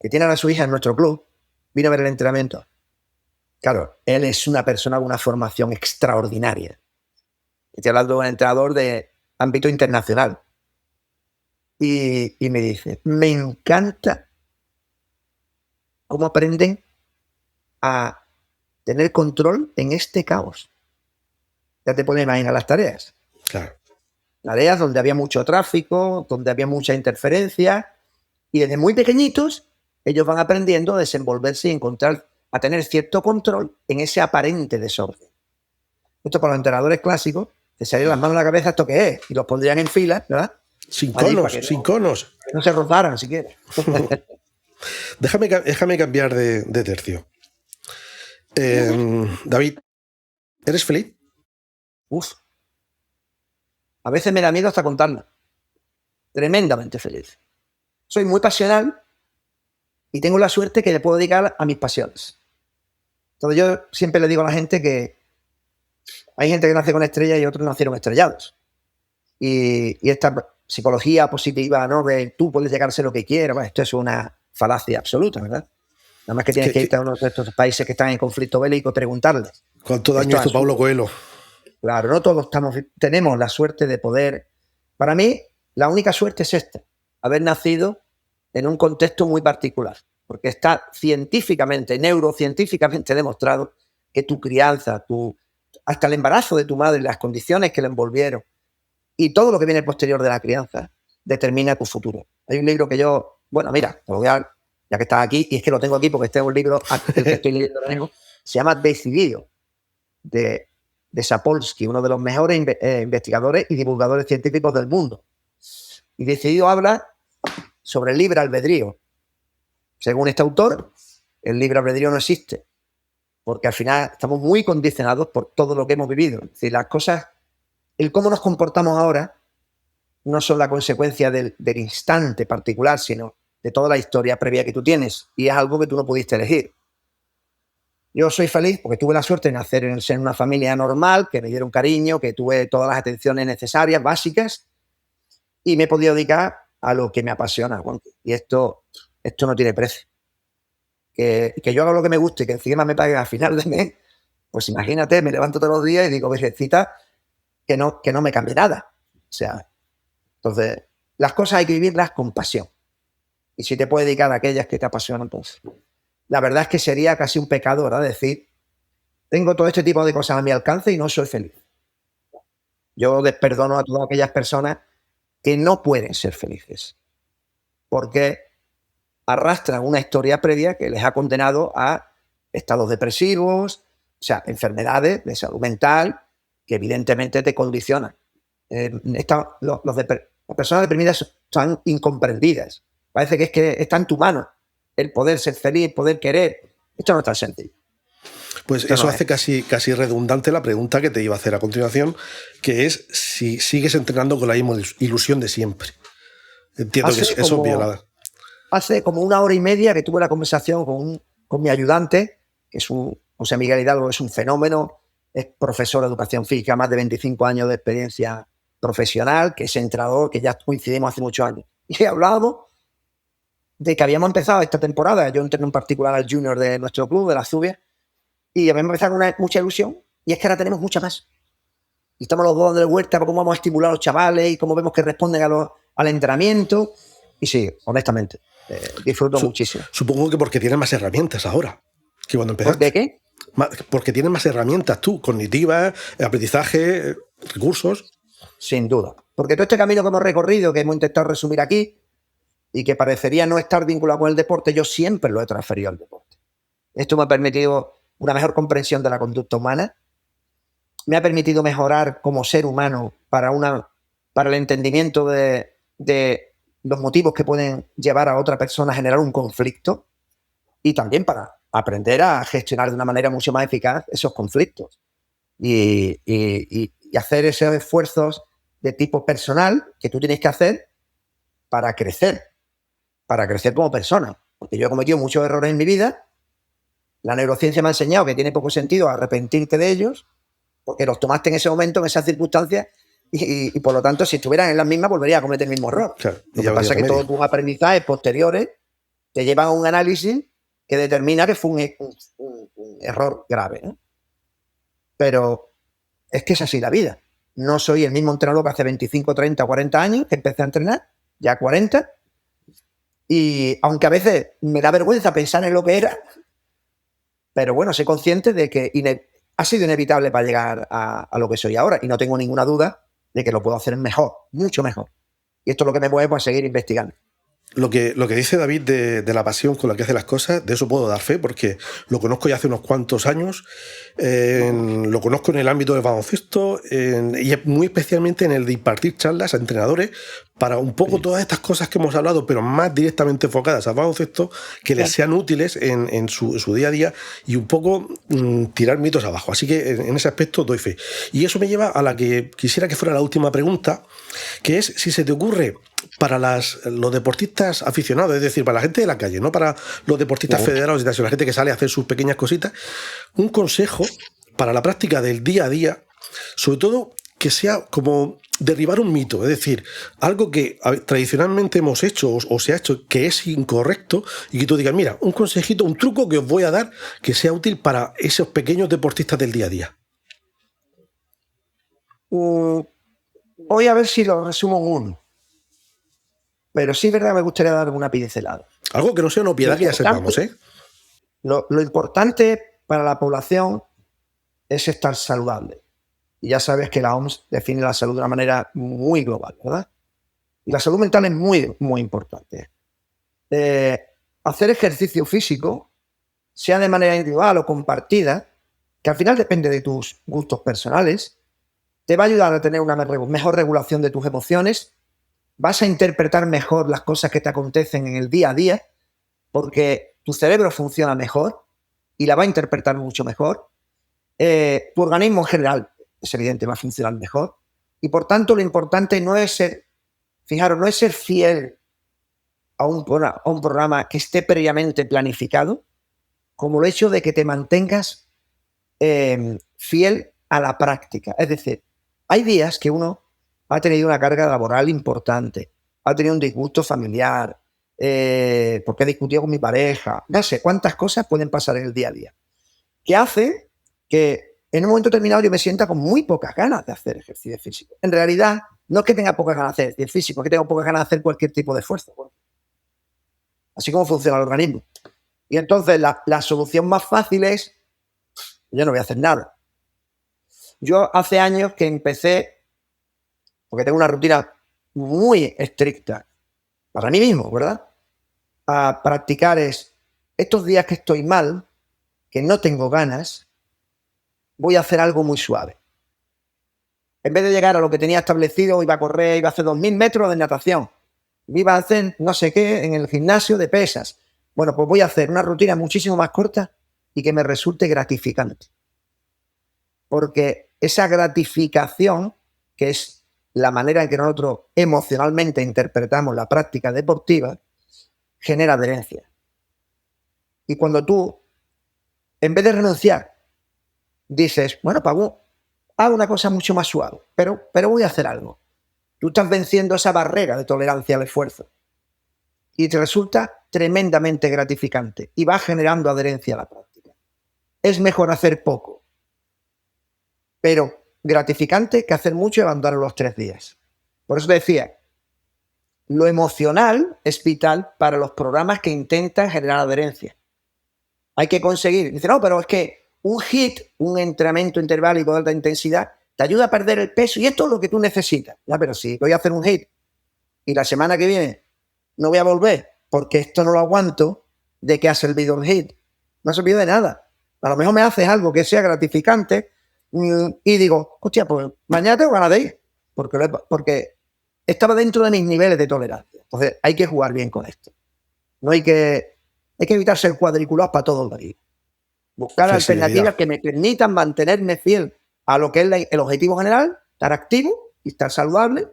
que tiene a su hija en nuestro club, vino a ver el entrenamiento. Claro, él es una persona con una formación extraordinaria. Estoy hablando de un entrenador de ámbito internacional. Y me dice, me encanta cómo aprenden a tener control en este caos. Ya te puedes imaginar las tareas. Claro. Tareas donde había mucho tráfico, donde había mucha interferencia, y desde muy pequeñitos ellos van aprendiendo a desenvolverse y a tener cierto control en ese aparente desorden. Esto para los entrenadores clásicos, te salían las manos a la cabeza, ¿esto qué es? Y los pondrían en fila, ¿verdad? Sin allí para conos, que sin conos. no se rozaran siquiera. Déjame cambiar de tercio. David, ¿eres feliz? Uf. A veces me da miedo hasta contarla. Tremendamente feliz. Soy muy pasional y tengo la suerte que le puedo dedicar a mis pasiones. Entonces yo siempre le digo a la gente que hay gente que nace con estrellas y otros nacieron estrellados. Y esta psicología positiva, ¿no? Que tú puedes llegar a ser lo que quieras, bueno, esto es una falacia absoluta, ¿verdad? Nada más que tienes que irte a uno de estos países que están en conflicto bélico, preguntarles. ¿Cuánto daño hizo Paulo Coelho? Claro, no todos tenemos la suerte de poder. Para mí, la única suerte es esta: haber nacido en un contexto muy particular, porque está científicamente, neurocientíficamente demostrado que tu crianza, hasta el embarazo de tu madre, las condiciones que le envolvieron y todo lo que viene posterior de la crianza determina tu futuro. Hay un libro que yo, bueno, mira, te lo voy a dar, ya que estás aquí, y es que lo tengo aquí porque este es un libro el que estoy leyendo ahora mismo, se llama Decidido, de Sapolsky, uno de los mejores investigadores y divulgadores científicos del mundo. Y Decidido habla sobre el libre albedrío. Según este autor, el libre albedrío no existe, porque al final estamos muy condicionados por todo lo que hemos vivido. Es decir, las cosas, el cómo nos comportamos ahora, no son la consecuencia del instante particular, sino de toda la historia previa que tú tienes, y es algo que tú no pudiste elegir. Yo soy feliz porque tuve la suerte de nacer en una familia normal, que me dieron cariño, que tuve todas las atenciones necesarias, básicas, y me he podido dedicar a lo que me apasiona, Juan. Y esto no tiene precio. Que yo haga lo que me guste y que encima me paguen al final de mes, pues imagínate, me levanto todos los días y digo, Virgencita, que no me cambie nada. O sea, entonces, las cosas hay que vivirlas con pasión. Y si te puedes dedicar a aquellas que te apasionan, pues la verdad es que sería casi un pecado, ¿verdad? Decir, tengo todo este tipo de cosas a mi alcance y no soy feliz. Yo perdono a todas aquellas personas que no pueden ser felices, porque arrastran una historia previa que les ha condenado a estados depresivos, o sea, enfermedades de salud mental que evidentemente te condicionan. Las personas deprimidas están incomprendidas. Parece que está en tu mano el poder ser feliz, el poder querer. Esto no es tan sencillo. Pues Esto eso no hace casi redundante la pregunta que te iba a hacer a continuación, que es si sigues entrenando con la misma ilusión de siempre. Entiendo que es obvio. Hace como 1 hora y media que tuve la conversación con mi ayudante, que es José Miguel Hidalgo, es un fenómeno, es profesor de educación física, más de 25 años de experiencia profesional, que es entrenador, que ya coincidimos hace muchos años. Y hablábamos de que habíamos empezado esta temporada, yo entrené en particular al junior de nuestro club, de la Zubia, y habíamos empezado con mucha ilusión, y es que ahora tenemos mucha más. Y estamos los dos dando de vuelta por cómo vamos a estimular a los chavales y cómo vemos que responden al entrenamiento. Y sí, honestamente, disfruto muchísimo. Supongo que porque tienes más herramientas ahora que cuando empezaste. ¿De qué? Porque tienes más herramientas tú, cognitivas, aprendizaje, recursos. Sin duda. Porque todo este camino que hemos recorrido, que hemos intentado resumir aquí, y que parecería no estar vinculado con el deporte, yo siempre lo he transferido al deporte. Esto me ha permitido una mejor comprensión de la conducta humana, me ha permitido mejorar como ser humano para el entendimiento de los motivos que pueden llevar a otra persona a generar un conflicto, y también para aprender a gestionar de una manera mucho más eficaz esos conflictos y hacer esos esfuerzos de tipo personal que tú tienes que hacer para crecer como persona. Porque yo he cometido muchos errores en mi vida. La neurociencia me ha enseñado que tiene poco sentido arrepentirte de ellos, porque los tomaste en ese momento, en esas circunstancias, y por lo tanto, si estuvieran en las mismas, volvería a cometer el mismo error. Claro, lo que pasa es que todos tus aprendizajes posteriores te llevan a un análisis que determina que fue un error grave, ¿no? Pero es que es así la vida. No soy el mismo entrenador que hace 25, 30, 40 años que empecé a entrenar, ya 40, y aunque a veces me da vergüenza pensar en lo que era, pero bueno, soy consciente de que ha sido inevitable para llegar a lo que soy ahora, y no tengo ninguna duda de que lo puedo hacer mejor, mucho mejor. Y esto es lo que me mueve a seguir investigando. lo que dice David de la pasión con la que hace las cosas, de eso puedo dar fe, porque lo conozco ya hace unos cuantos años, lo conozco en el ámbito del baloncesto y muy especialmente en el de impartir charlas a entrenadores para un poco todas estas cosas que hemos hablado, pero más directamente enfocadas al baloncesto, que les sean útiles en su día a día y un poco tirar mitos abajo. Así que en ese aspecto doy fe. Y eso me lleva a la que quisiera que fuera la última pregunta, que es si se te ocurre para los deportistas aficionados, es decir, para la gente de la calle, no para los deportistas federados, sino la gente que sale a hacer sus pequeñas cositas, un consejo para la práctica del día a día, sobre todo que sea como derribar un mito, es decir, algo que tradicionalmente hemos hecho o se ha hecho que es incorrecto y que tú digas, mira, un consejito, un truco que os voy a dar que sea útil para esos pequeños deportistas del día a día. Voy a ver si lo resumo en uno. Pero sí, verdad, me gustaría dar una pincelada. Algo que no sea una obviedad que ya sepamos, ¿eh? Lo importante para la población es estar saludable. Y ya sabes que la OMS define la salud de una manera muy global, ¿verdad? Y la salud mental es muy, muy importante. Hacer ejercicio físico, sea de manera individual o compartida, que al final depende de tus gustos personales, te va a ayudar a tener una mejor regulación de tus emociones, vas a interpretar mejor las cosas que te acontecen en el día a día, porque tu cerebro funciona mejor y la va a interpretar mucho mejor. Tu organismo en general, es evidente, va a funcionar mejor. Y por tanto, lo importante no es ser, fijaros, no es ser fiel a un programa que esté previamente planificado, como el hecho de que te mantengas fiel a la práctica. Es decir, hay días que uno ha tenido una carga laboral importante, ha tenido un disgusto familiar, porque he discutido con mi pareja, no sé cuántas cosas pueden pasar en el día a día, que hace que en un momento determinado yo me sienta con muy pocas ganas de hacer ejercicio físico. En realidad, no es que tenga pocas ganas de hacer ejercicio físico, es que tengo pocas ganas de hacer cualquier tipo de esfuerzo. Bueno, así como funciona el organismo. Y entonces la solución más fácil es, yo no voy a hacer nada. Yo hace años que empecé, porque tengo una rutina muy estricta para mí mismo, ¿verdad? A practicar estos días que estoy mal, que no tengo ganas, voy a hacer algo muy suave. En vez de llegar a lo que tenía establecido, iba a correr, iba a hacer 2000 metros de natación, iba a hacer no sé qué en el gimnasio de pesas. Bueno, pues voy a hacer una rutina muchísimo más corta y que me resulte gratificante. Porque esa gratificación, que es la manera en que nosotros emocionalmente interpretamos la práctica deportiva, genera adherencia. Y cuando tú, en vez de renunciar, dices, bueno, Pablo, hago una cosa mucho más suave, pero voy a hacer algo. Tú estás venciendo esa barrera de tolerancia al esfuerzo. Y te resulta tremendamente gratificante y va generando adherencia a la práctica. Es mejor hacer poco, pero gratificante, que hacer mucho y abandonar los 3 días. Por eso te decía, lo emocional es vital para los programas que intentan generar adherencia. Hay que conseguir, dice, no, pero es que un HIIT, un entrenamiento interválico de alta intensidad, te ayuda a perder el peso y esto es lo que tú necesitas. Ya, pero si voy a hacer un HIIT y la semana que viene no voy a volver porque esto no lo aguanto, ¿de qué ha servido el HIIT? No ha servido de nada. A lo mejor me haces algo que sea gratificante y digo, hostia, pues mañana tengo ganas de ir porque estaba dentro de mis niveles de tolerancia. Entonces hay que jugar bien con esto. No hay que evitar ser cuadriculados para todo el día. Buscar alternativas que me permitan mantenerme fiel a lo que es el objetivo general, estar activo y estar saludable,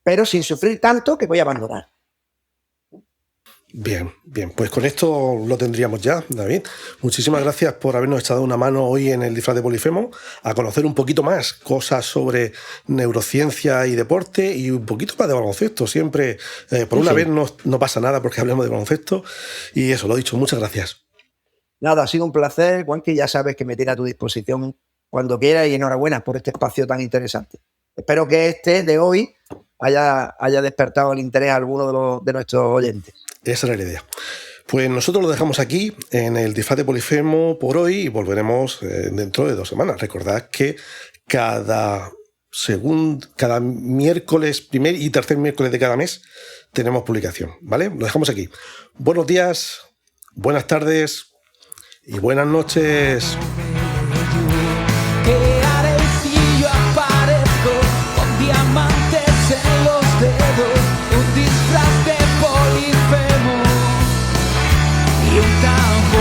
pero sin sufrir tanto que voy a abandonar. Bien, pues con esto lo tendríamos ya, David. Muchísimas gracias por habernos echado una mano hoy en el Disfraz de Polifemo, a conocer un poquito más cosas sobre neurociencia y deporte y un poquito más de baloncesto. Siempre, por una vez no pasa nada porque hablemos de baloncesto y eso, lo dicho, muchas gracias. Nada, ha sido un placer, Juanqui, ya sabes que me tiene a tu disposición cuando quieras y enhorabuena por este espacio tan interesante. Espero que este de hoy haya despertado el interés a alguno de nuestros oyentes. Esa era la idea. Pues nosotros lo dejamos aquí en el Disfraz de Polifemo por hoy y volveremos dentro de 2 semanas. Recordad que cada según cada miércoles, primer y tercer miércoles de cada mes, tenemos publicación, ¿vale? Lo dejamos aquí. Buenos días, buenas tardes y buenas noches. Que haré si yo aparezco con diamantes en los dedos, un disfraz de Polifemo y un tambor.